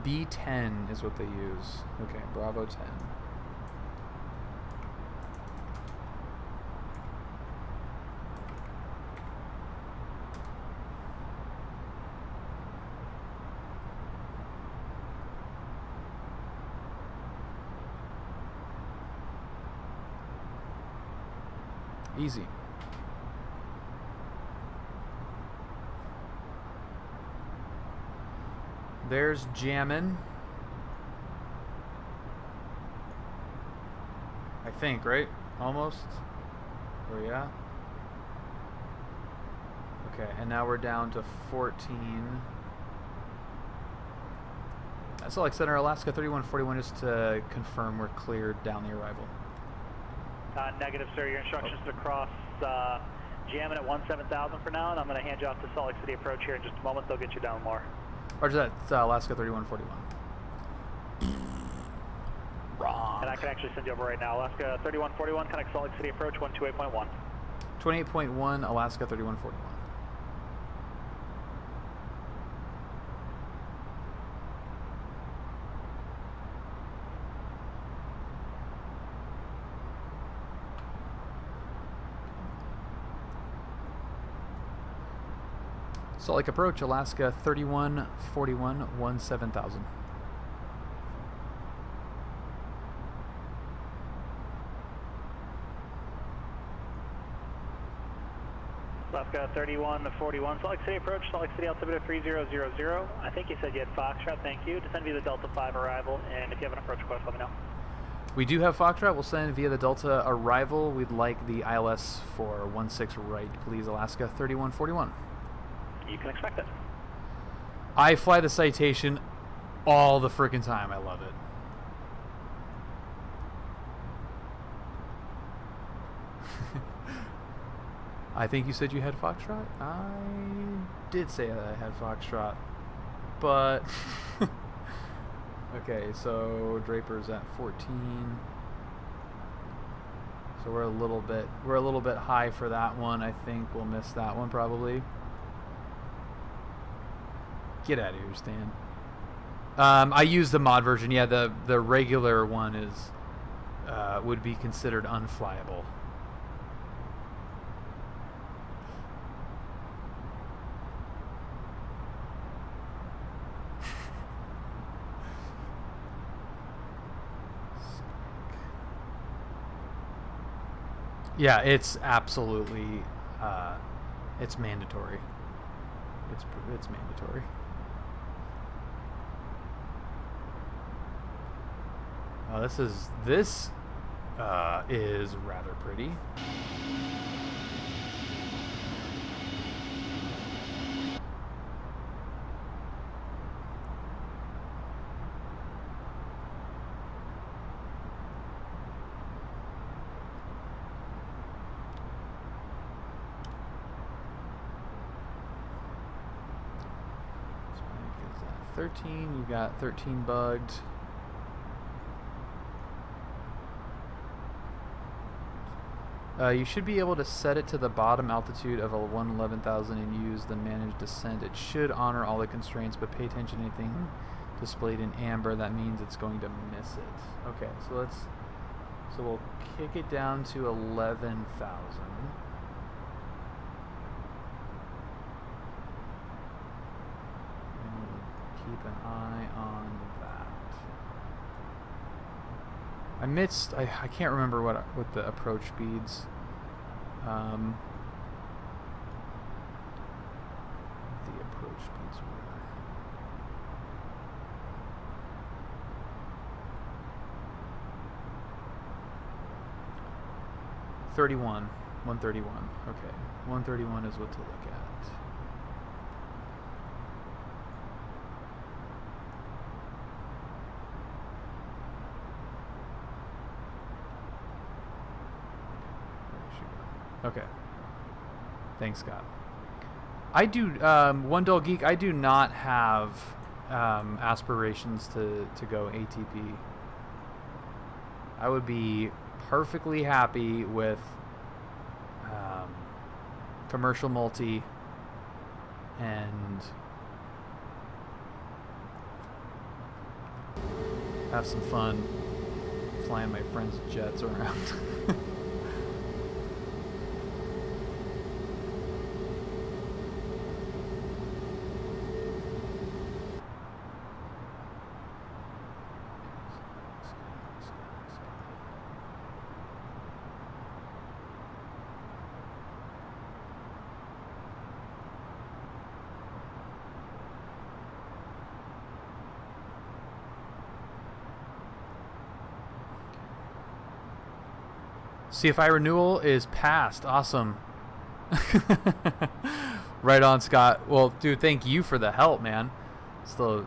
B10 is what they use. Okay, Bravo 10. Easy. There's Jammin'. I think, right? Almost. Where you at? Okay, and now we're down to 14. That's all, like Center Alaska 3141, just to confirm we're cleared down the arrival. Negative, sir. Your instructions to cross Jammin' at 17,000 for now, and I'm going to hand you off to Salt Lake City approach here in just a moment. They'll get you down more. Roger that. It's Alaska 3141. Wrong. And I can actually send you over right now. Alaska 3141, connect Salt Lake City approach 128.1. 28.1, Alaska 3141. Salt Lake approach, Alaska 3141, 17,000. Alaska 3141, Salt Lake City approach, Salt Lake City altimeter 3000. I think you said you had Foxtrot, thank you. Descend via the Delta 5 arrival, and if you have an approach request, let me know. We do have Foxtrot. We'll send via the Delta arrival. We'd like the ILS for 16 right, please, Alaska 3141. You can expect it. I fly the Citation all the freaking time. I love it. I think you said you had Foxtrot? I did say that I had Foxtrot, but okay, so Draper's at 14. So we're a little bit high for that one. I think we'll miss that one probably. Get out of here, Stan. I use the mod version. Yeah, the regular one is would be considered unflyable. Yeah, it's absolutely, it's mandatory. It's mandatory. Oh, this is rather pretty. Is that 13? You got 13 bugged. You should be able to set it to the bottom altitude of a 111,000 and use the managed descent. It should honor all the constraints, but pay attention to anything displayed in amber. That means it's going to miss it. Okay, so we'll kick it down to 11,000. And keep an eye on that. I can't remember what the approach speeds. The approach speeds were. $31, 131. Okay, 131 is what to look at. Okay. Thanks, Scott. I do, One Dull Geek, I do not have aspirations to go ATP. I would be perfectly happy with commercial multi and have some fun flying my friends' jets around. CFI renewal is passed. Awesome. Right on, Scott. Well, dude, thank you for the help, man. It's the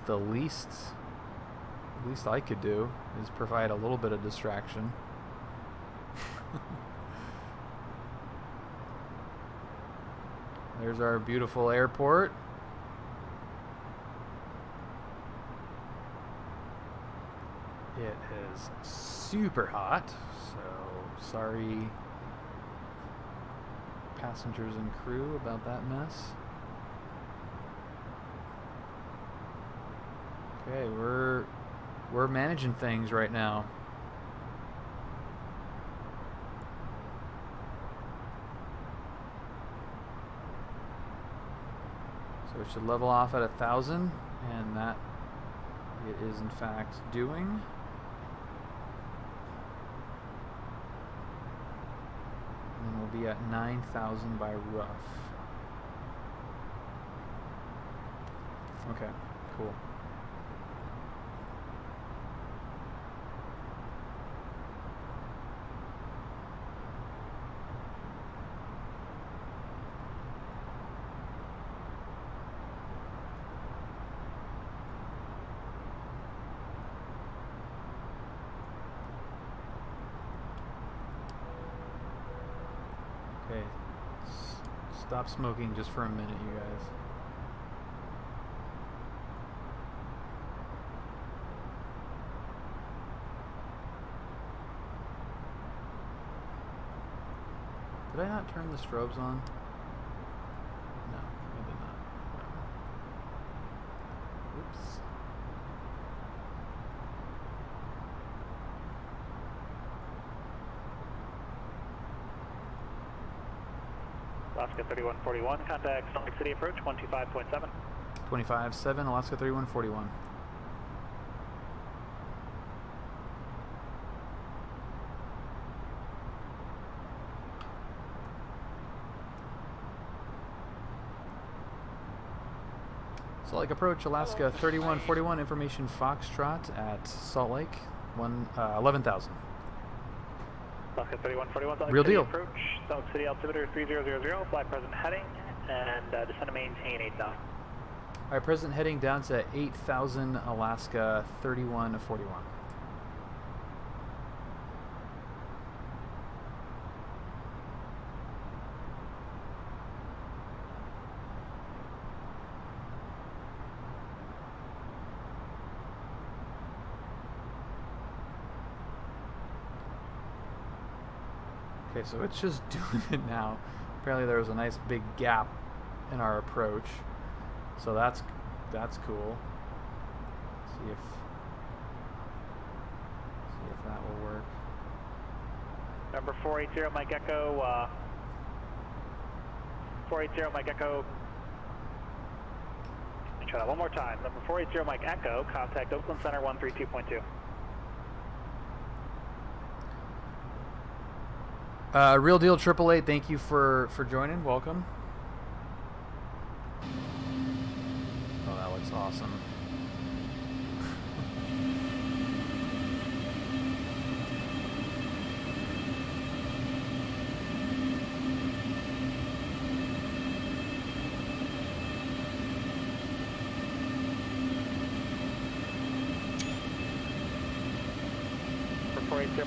least I could do is provide a little bit of distraction. There's our beautiful airport. It is super hot, so sorry passengers and crew about that mess. Okay, we're managing things right now. it should level off at 1,000, and that it is in fact doing. And then we'll be at 9,000 by rough. Okay, cool. Okay, stop smoking just for a minute, you guys. Did I not turn the strobes on? No, I did not. Oops. Alaska 3141, contact Salt Lake City approach 125.7. 25.7, Alaska 3141. Salt Lake approach, Alaska 3141, information Foxtrot at Salt Lake, 11,000. Alaska 3141, Salt Lake Real City deal. approach, Salt Lake City altimeter 3000, fly present heading, and descend to maintain 8,000. Alright, present heading down to 8,000, Alaska 3141. Okay, so it's just doing it now. Apparently there was a nice big gap in our approach, so that's cool. See if that will work. Number 480 Mike Echo. 480 Mike Echo. Let me try that one more time. Number 480 Mike Echo. Contact Oakland Center 132.2. Real deal 888, thank you for joining. Welcome. Oh, that looks awesome.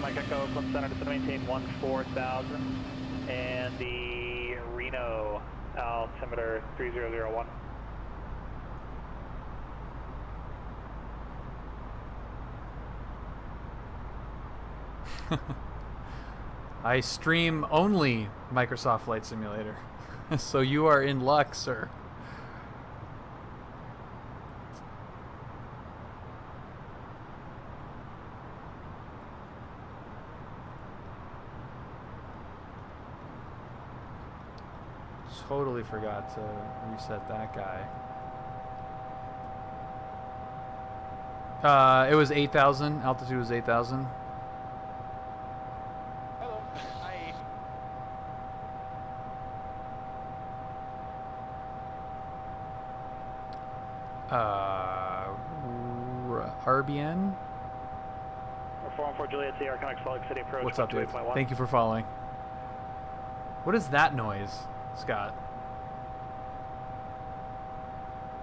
Mike Echo, Oakland Center to maintain 14,000, and the Reno altimeter 3001. I stream only Microsoft Flight Simulator, so you are in luck, sir. Totally forgot to reset that guy. It was 8,000. Altitude was 8,000. Hello. Hi. RBN? 414 Juliet Sierra, connect Salt Lake City approach. What's up, dude? Thank you for following. What is that noise, Scott?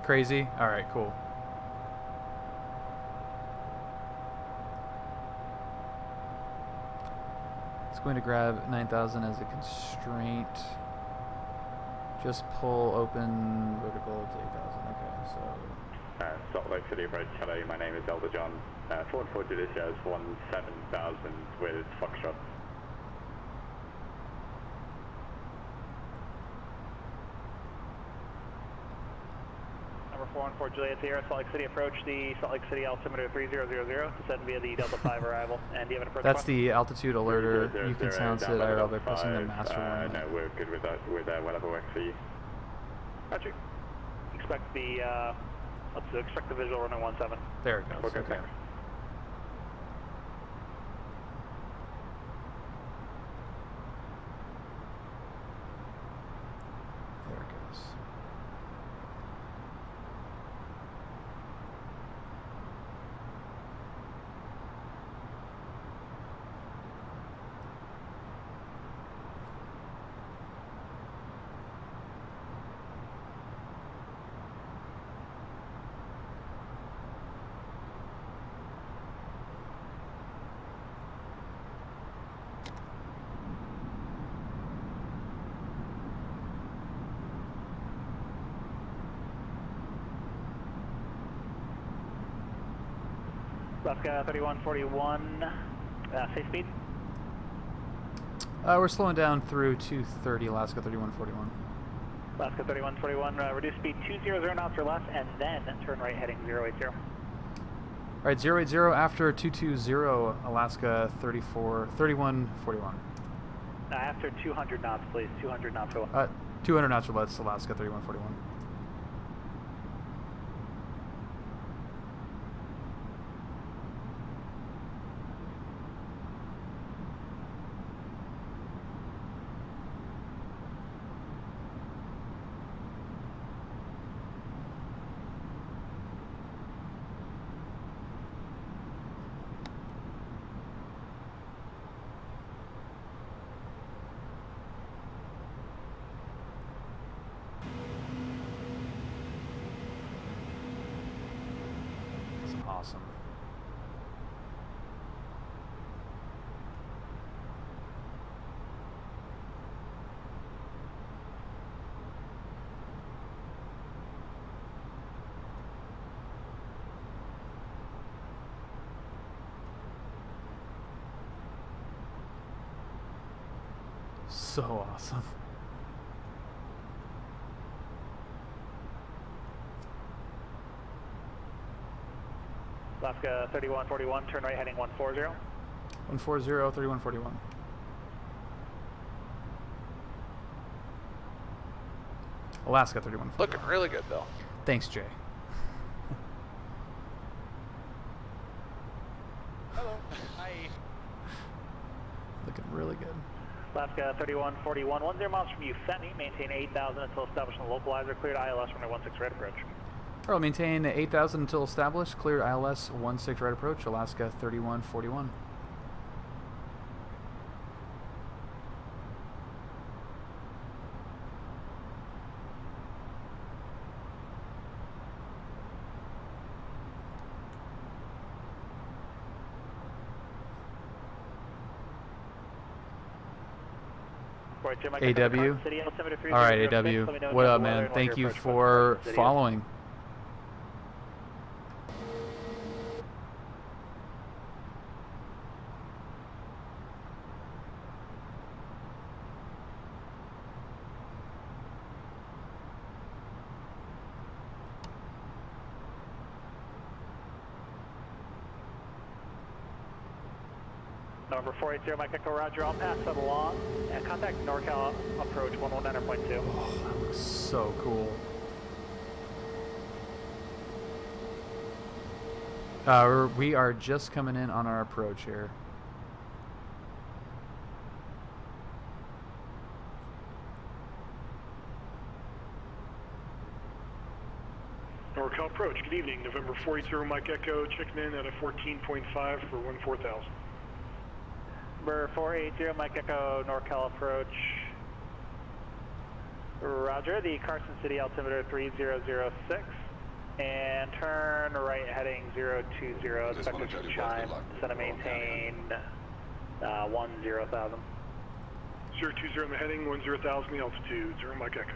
Crazy? Alright, cool. It's going to grab 9,000 as a constraint. Just pull open vertical to 8,000. Okay, so... Salt Lake City approach, hello, my name is Elder John. 44 Juliet Sierra is 17,000 with Foxtrot. Number 414 Juliet Sierra, Salt Lake City approach, the Salt Lake City altimeter 3000, descend via the Delta 5 arrival, and do you have an approach? That's the altitude alerter. You can sound set IRL by pressing the master one. No, we're good with that, with whatever works for you. Roger. Expect the expect the visual runway 17. There it goes. Okay. There it goes. Alaska 3141, safe speed? We're slowing down through 230, Alaska 3141. Alaska 3141, reduce speed 200 knots or less, and then turn right heading 080. All right, 080 after 220, Alaska 3141. After 200 knots, please. 200 knots or less. 200 knots or less, Alaska 3141. Awesome. So awesome. Alaska 3141, turn right heading 140. 140, 3141. Alaska 3141. Looking really good, Bill. Thanks, Jay. Hello. Hi. Looking really good. Alaska 3141, 10 miles from you, Fenny, maintain 8,000 until established on the localizer, cleared ILS runway 16 right approach. Earl, maintain 8,000 until established, cleared ILS 16 right approach, Alaska 3141. AW. All right, AW. What up, man? Thank you for following. Number 480, Mike Echo, roger. I'll pass that along. And contact NorCal approach 119.2. Oh, that looks so cool. We are just coming in on our approach here. NorCal approach, good evening. November 480, Mike Echo, checking in at a 14.5 for 14,000. Number 480, Mike Echo, NorCal approach. Roger, the Carson City altimeter 3006. And turn right heading 020, expected to chime, descend and maintain 10,000. 020 on the heading, 10,000 the altitude, 0 Mike Echo.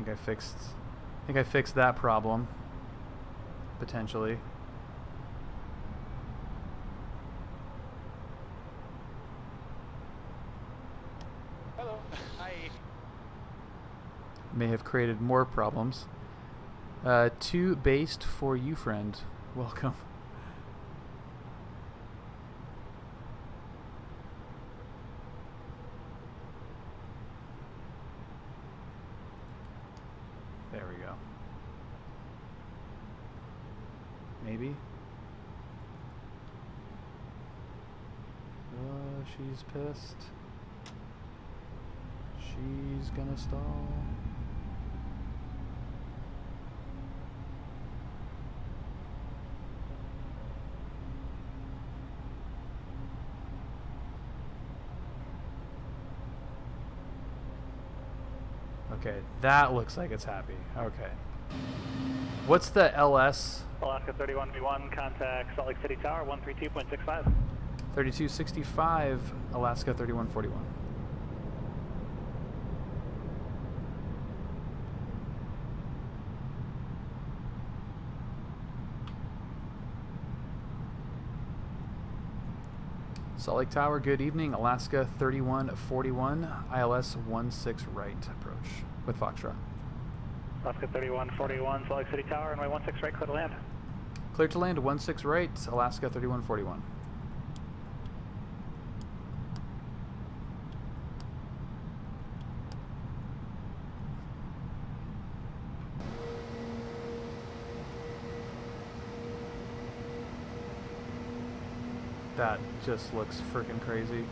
I think I fixed that problem, potentially. Hello. Hi. May have created more problems. Too based for you, friend. Welcome. There we go. Maybe. She's pissed. She's gonna stall. Okay, that looks like it's happy. Okay. What's the LS? Alaska 31V1, contact Salt Lake City Tower, 132.65. 3265, Alaska 3141. Salt Lake Tower, good evening. Alaska 3141, ILS 16 right approach with Foxtrot. Alaska 3141, Salt Lake City Tower, runway 16 right, clear to land. Clear to land 16 right, Alaska 3141. That just looks freaking crazy.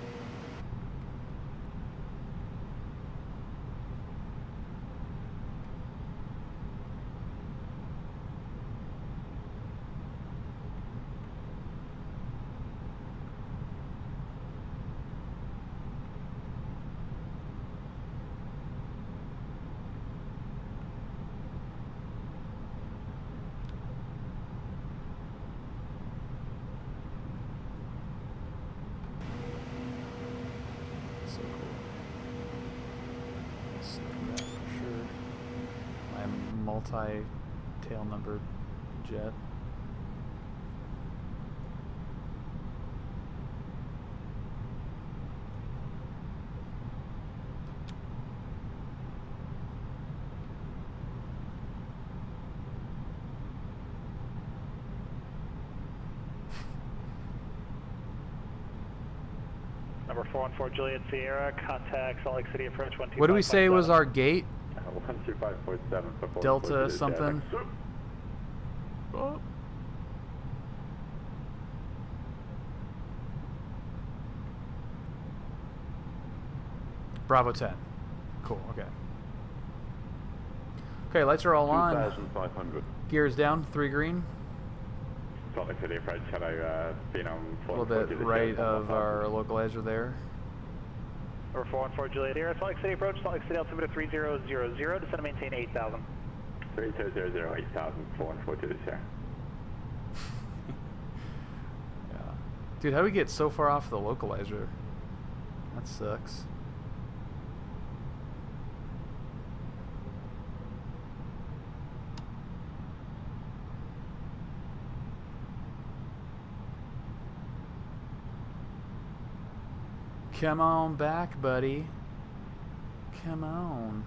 Multi-tail numbered jet. Number 414 Juliet Sierra, contact Salt Lake City approach 125. What do we say was our gate? 125.7. Delta something. Oh. Bravo 10. Cool, okay. Okay, lights are all on. 2,500. Gears down, 3 green. Salt Lake City approach, hello, Phenom. A little bit right of our localizer there. Number 414 Juliet Sierra, Salt Lake City approach, Salt Lake City altimeter 3000, descend and maintain 8,000. 3000, 8,000, 414 Juliet Sierra. Yeah. Dude, how do we get so far off the localizer? That sucks. Come on back, buddy. Come on.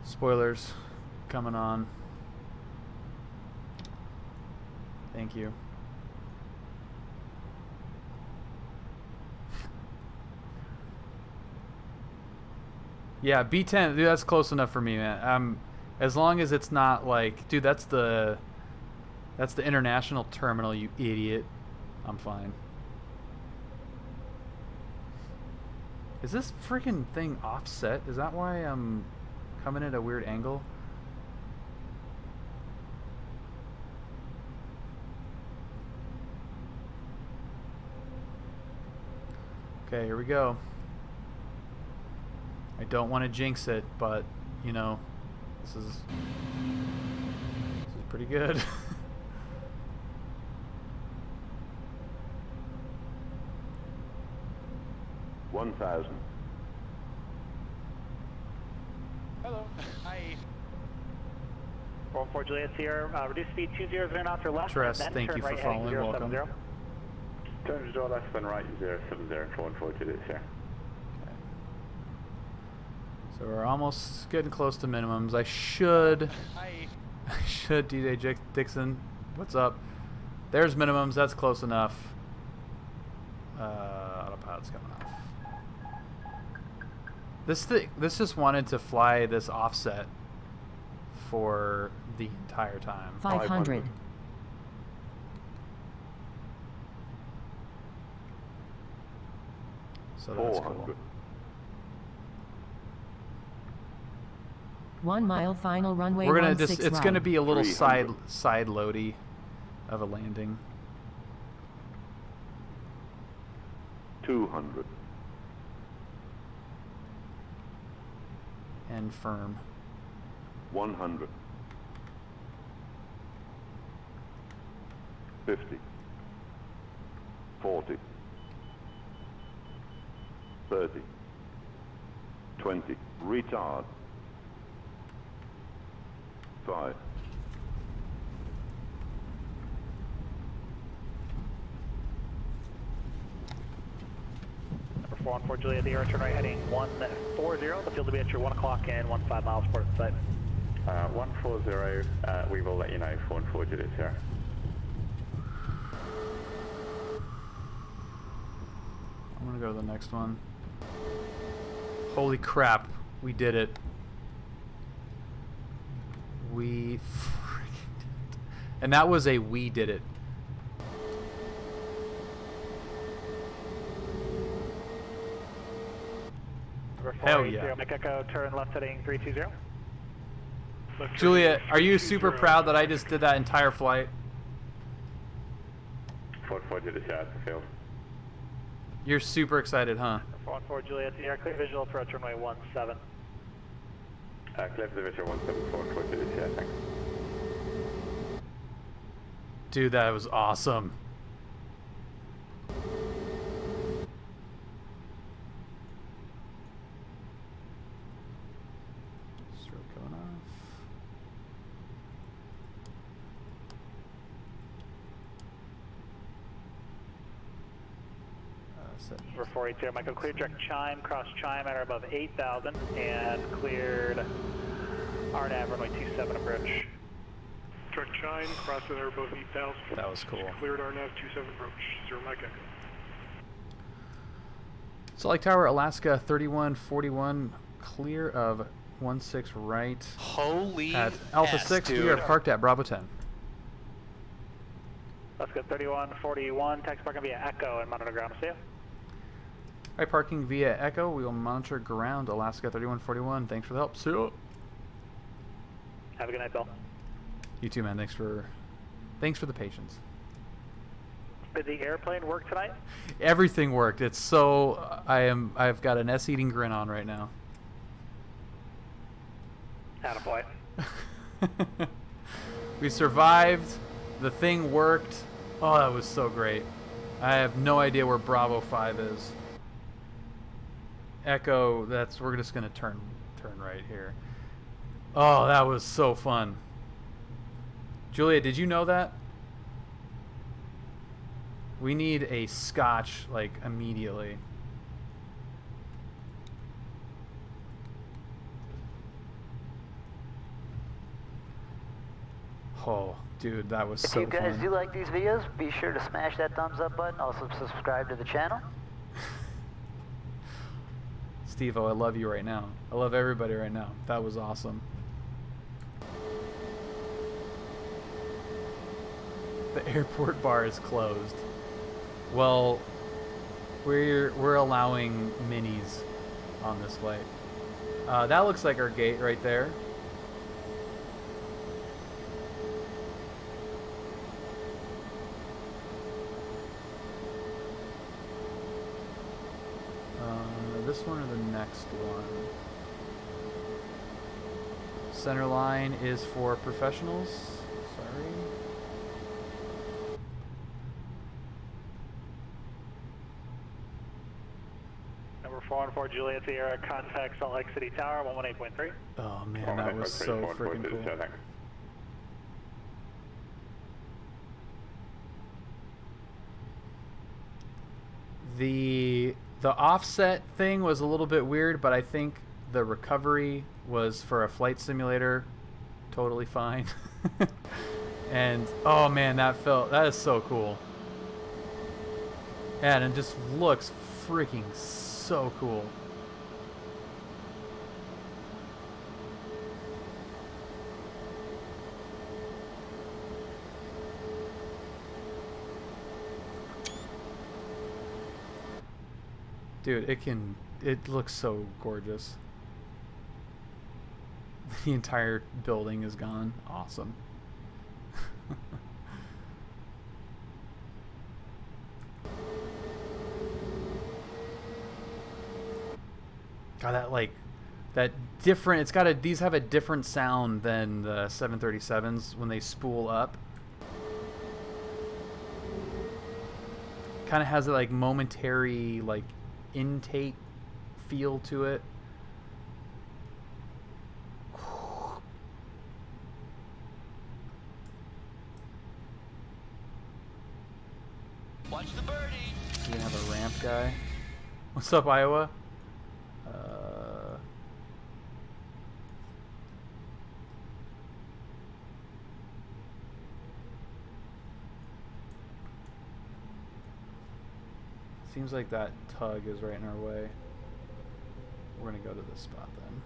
Spoilers coming on. Thank you. Yeah, B10, dude, that's close enough for me, man. As long as it's not like, dude, that's the international terminal, you idiot. I'm fine. Is this freaking thing offset? Is that why I'm coming at a weird angle? Okay, here we go. I don't want to jinx it, but, you know, this is pretty good. $1,000. Hello. Hi. 4 Juliet Sierra, reduce speed 200 knots or less. Tress, and then thank turn you for right following. heading Welcome. 070. Turn to door left, then right 070, 4 Juliet Sierra. Okay. So we're almost getting close to minimums. I should DJ Dixon. What's up? There's minimums. That's close enough. Autopilot's coming off. This just wanted to fly this offset for the entire time. 500. So that's cool. 1 mile final runway. We're gonna just it's right. gonna be a little side loady of a landing. 200. And firm. 100. 50. 40. 30. 20. Retard. 5. Number 4 Juliet Sierra, turn right heading 140. The field will be at your 1 o'clock and 15 miles port of sight. 140, we will let you know, 4 Juliet Sierra. I'm gonna go to the next one. Holy crap, we did it. We freaking did it. And that was a we did it. Hell yeah. Mike Echo, turn left heading 320. Juliet, are you super proud that I just did that entire flight? 4 Juliet Sierra at the field. You're super excited, huh? 4 Juliet Sierra, clear visual approach runway 17. Clear for the visual 17, 4 Juliet Sierra, thanks. Dude, that was awesome. Stroke going off. Number 480, Michael, clear direct chime, cross chime at or above 8,000, and cleared RNAV runway 27 approach. Direct chime, cross at or above 8,000. That was cool. Cleared RNAV 27 approach, 0 Mike Echo. Salt Lake Tower, Alaska, 3141, clear of 16 right. Holy at Alpha 6, dude. we are parked at Bravo 10. Alaska 3141, taxi parking via Echo and monitor ground. See ya. Right, parking via Echo. We will monitor ground, Alaska 3141. Thanks for the help. See ya. Have a good night, Bill. You too, man. Thanks for the patience. Did the airplane work tonight? Everything worked. It's so I've got an S-eating grin on right now. Attaboy. We survived. The thing worked. Oh, that was so great. I have no idea where Bravo 5 is. Echo, we're just gonna turn right here. Oh, that was so fun. Julia, did you know that? We need a scotch, like, immediately. Oh, dude, that was so fun. If you guys do like these videos, be sure to smash that thumbs up button. Also subscribe to the channel. Steve-O, I love you right now. I love everybody right now. That was awesome. The airport bar is closed. Well, we're allowing minis on this flight. That looks like our gate right there. This one or the next one? Center line is for professionals. Sorry. Number 414 Juliet Sierra, contact Salt Lake City Tower, 118.3. Oh man, that was so freaking cool. The offset thing was a little bit weird, but I think the recovery was, for a flight simulator, totally fine. And oh man, that is so cool. And it just looks freaking so cool. Dude, it looks so gorgeous. The entire building is gone. Awesome. God, that different, these have a different sound than the 737s when they spool up. Kind of has a like momentary like intake feel to it. Watch the birdie. You gonna have a ramp guy? What's up, Iowa? Seems like that tug is right in our way. We're gonna go to this spot then.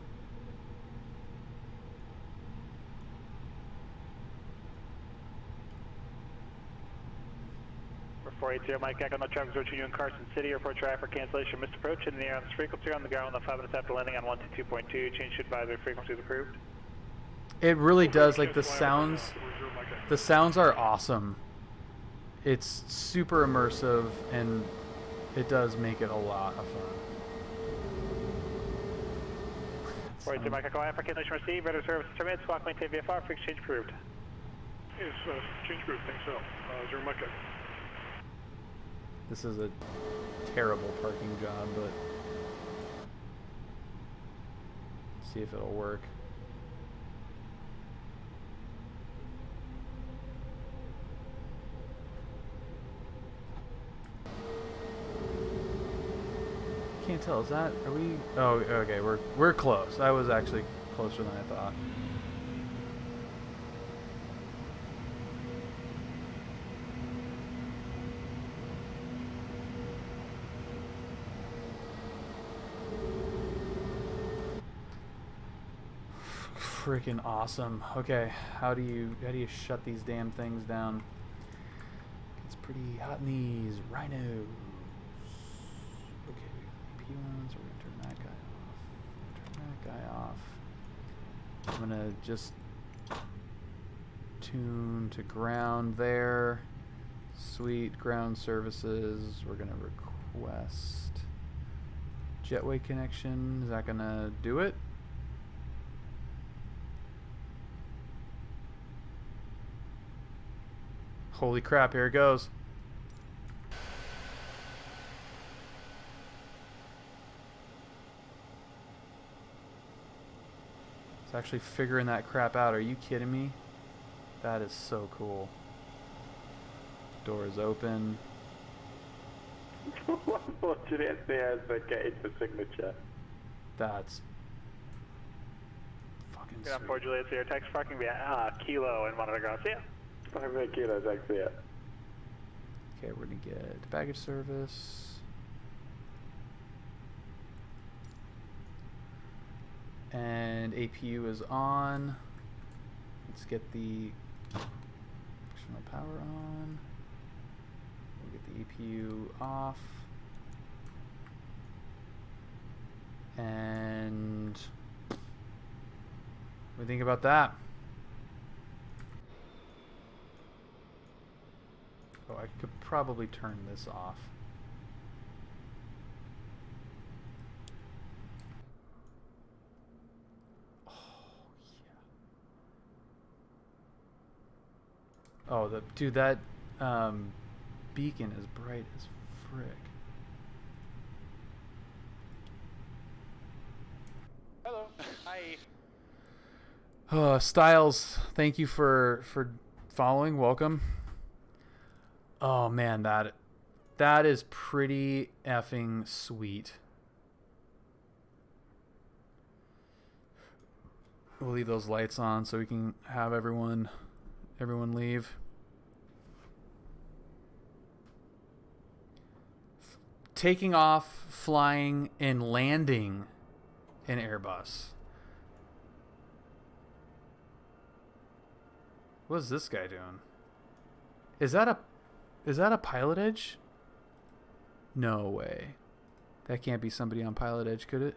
For 480 Mike Echo, no traffic approaching you in Carson City. Report traffic for cancellation. Missed approach in the air on this frequency on the ground 5 minutes after landing on 122.2. Change to advisory frequency is approved. It really does, like the sounds are awesome. It's super immersive and it does make it a lot of fun. 482 Mike Echo, for cancellation received. Radar service terminated. Squawk maintain VFR. Frequency change approved. Yes, change approved. Thanks, so. 0 Mike Echo. This is a terrible parking job, but see if it'll work. Can't tell. Is that? Are we? Oh, okay. We're close. I was actually closer than I thought. Freaking awesome. Okay, how do you shut these damn things down? It's pretty hot in these rhinos. Okay, P1s, we're gonna turn that guy off. Turn that guy off. I'm gonna just tune to ground there. Sweet, ground services. We're gonna request jetway connection. Is that gonna do it? Holy crap, here it goes. It's actually figuring that crap out. Are you kidding me? That is so cool. Door is open. Unfortunate there's but getting the signature. That's fucking Good on sweet. 4 Juliet Sierra. Text parking via Kilo and monitor ground. See ya. 5 minute kilos, actually, yeah. Okay, we're gonna get baggage service. And APU is on. Let's get the external power on. We'll get the APU off. And what do you think about that? Oh, I could probably turn this off. Oh, yeah. Oh, dude, that beacon is bright as frick. Hello. Hi. Styles, thank you for following. Welcome. Oh man, that That is pretty effing sweet. We'll leave those lights on so we can have everyone leave. Taking off, flying, and landing an Airbus. What is this guy doing? Is that a PilotEdge? No way. That can't be somebody on PilotEdge, could it?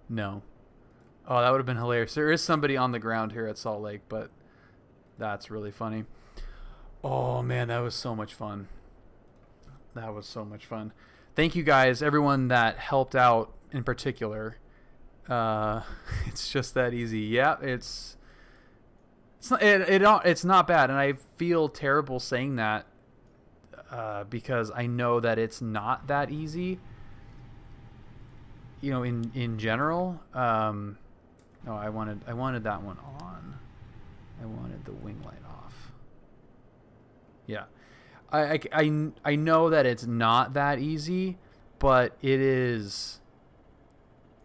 No. Oh, that would have been hilarious. There is somebody on the ground here at Salt Lake, but that's really funny. Oh, man, that was so much fun. That was so much fun. Thank you guys, everyone that helped out in particular. It's just that easy. Yeah, it's not bad, and I feel terrible saying that because I know that it's not that easy. You know, in general. No, I wanted that one on. I wanted the wing light off. Yeah. I know that it's not that easy, but it is.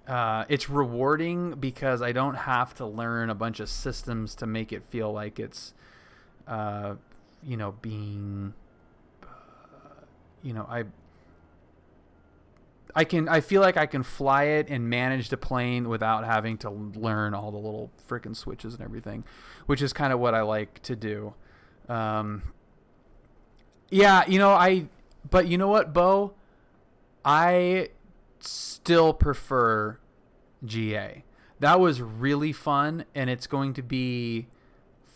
It's rewarding because I don't have to learn a bunch of systems to make it feel like it's, you know, being, you know, I feel like I can fly it and manage the plane without having to learn all the little frickin' switches and everything, which is kind of what I like to do. Yeah, you know, but you know what, Bo? I still prefer GA. That was really fun, and it's going to be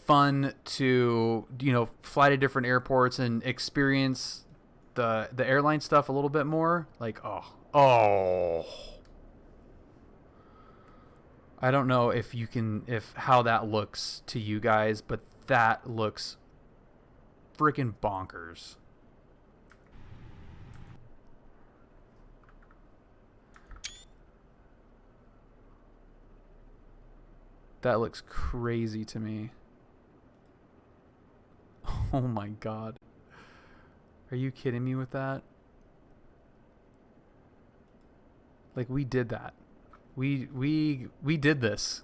fun to, you know, fly to different airports and experience the airline stuff a little bit more. Like, oh. I don't know if how that looks to you guys, but that looks freaking bonkers. That looks crazy to me. Oh my god. Are you kidding me with that? Like, we did that. We did this.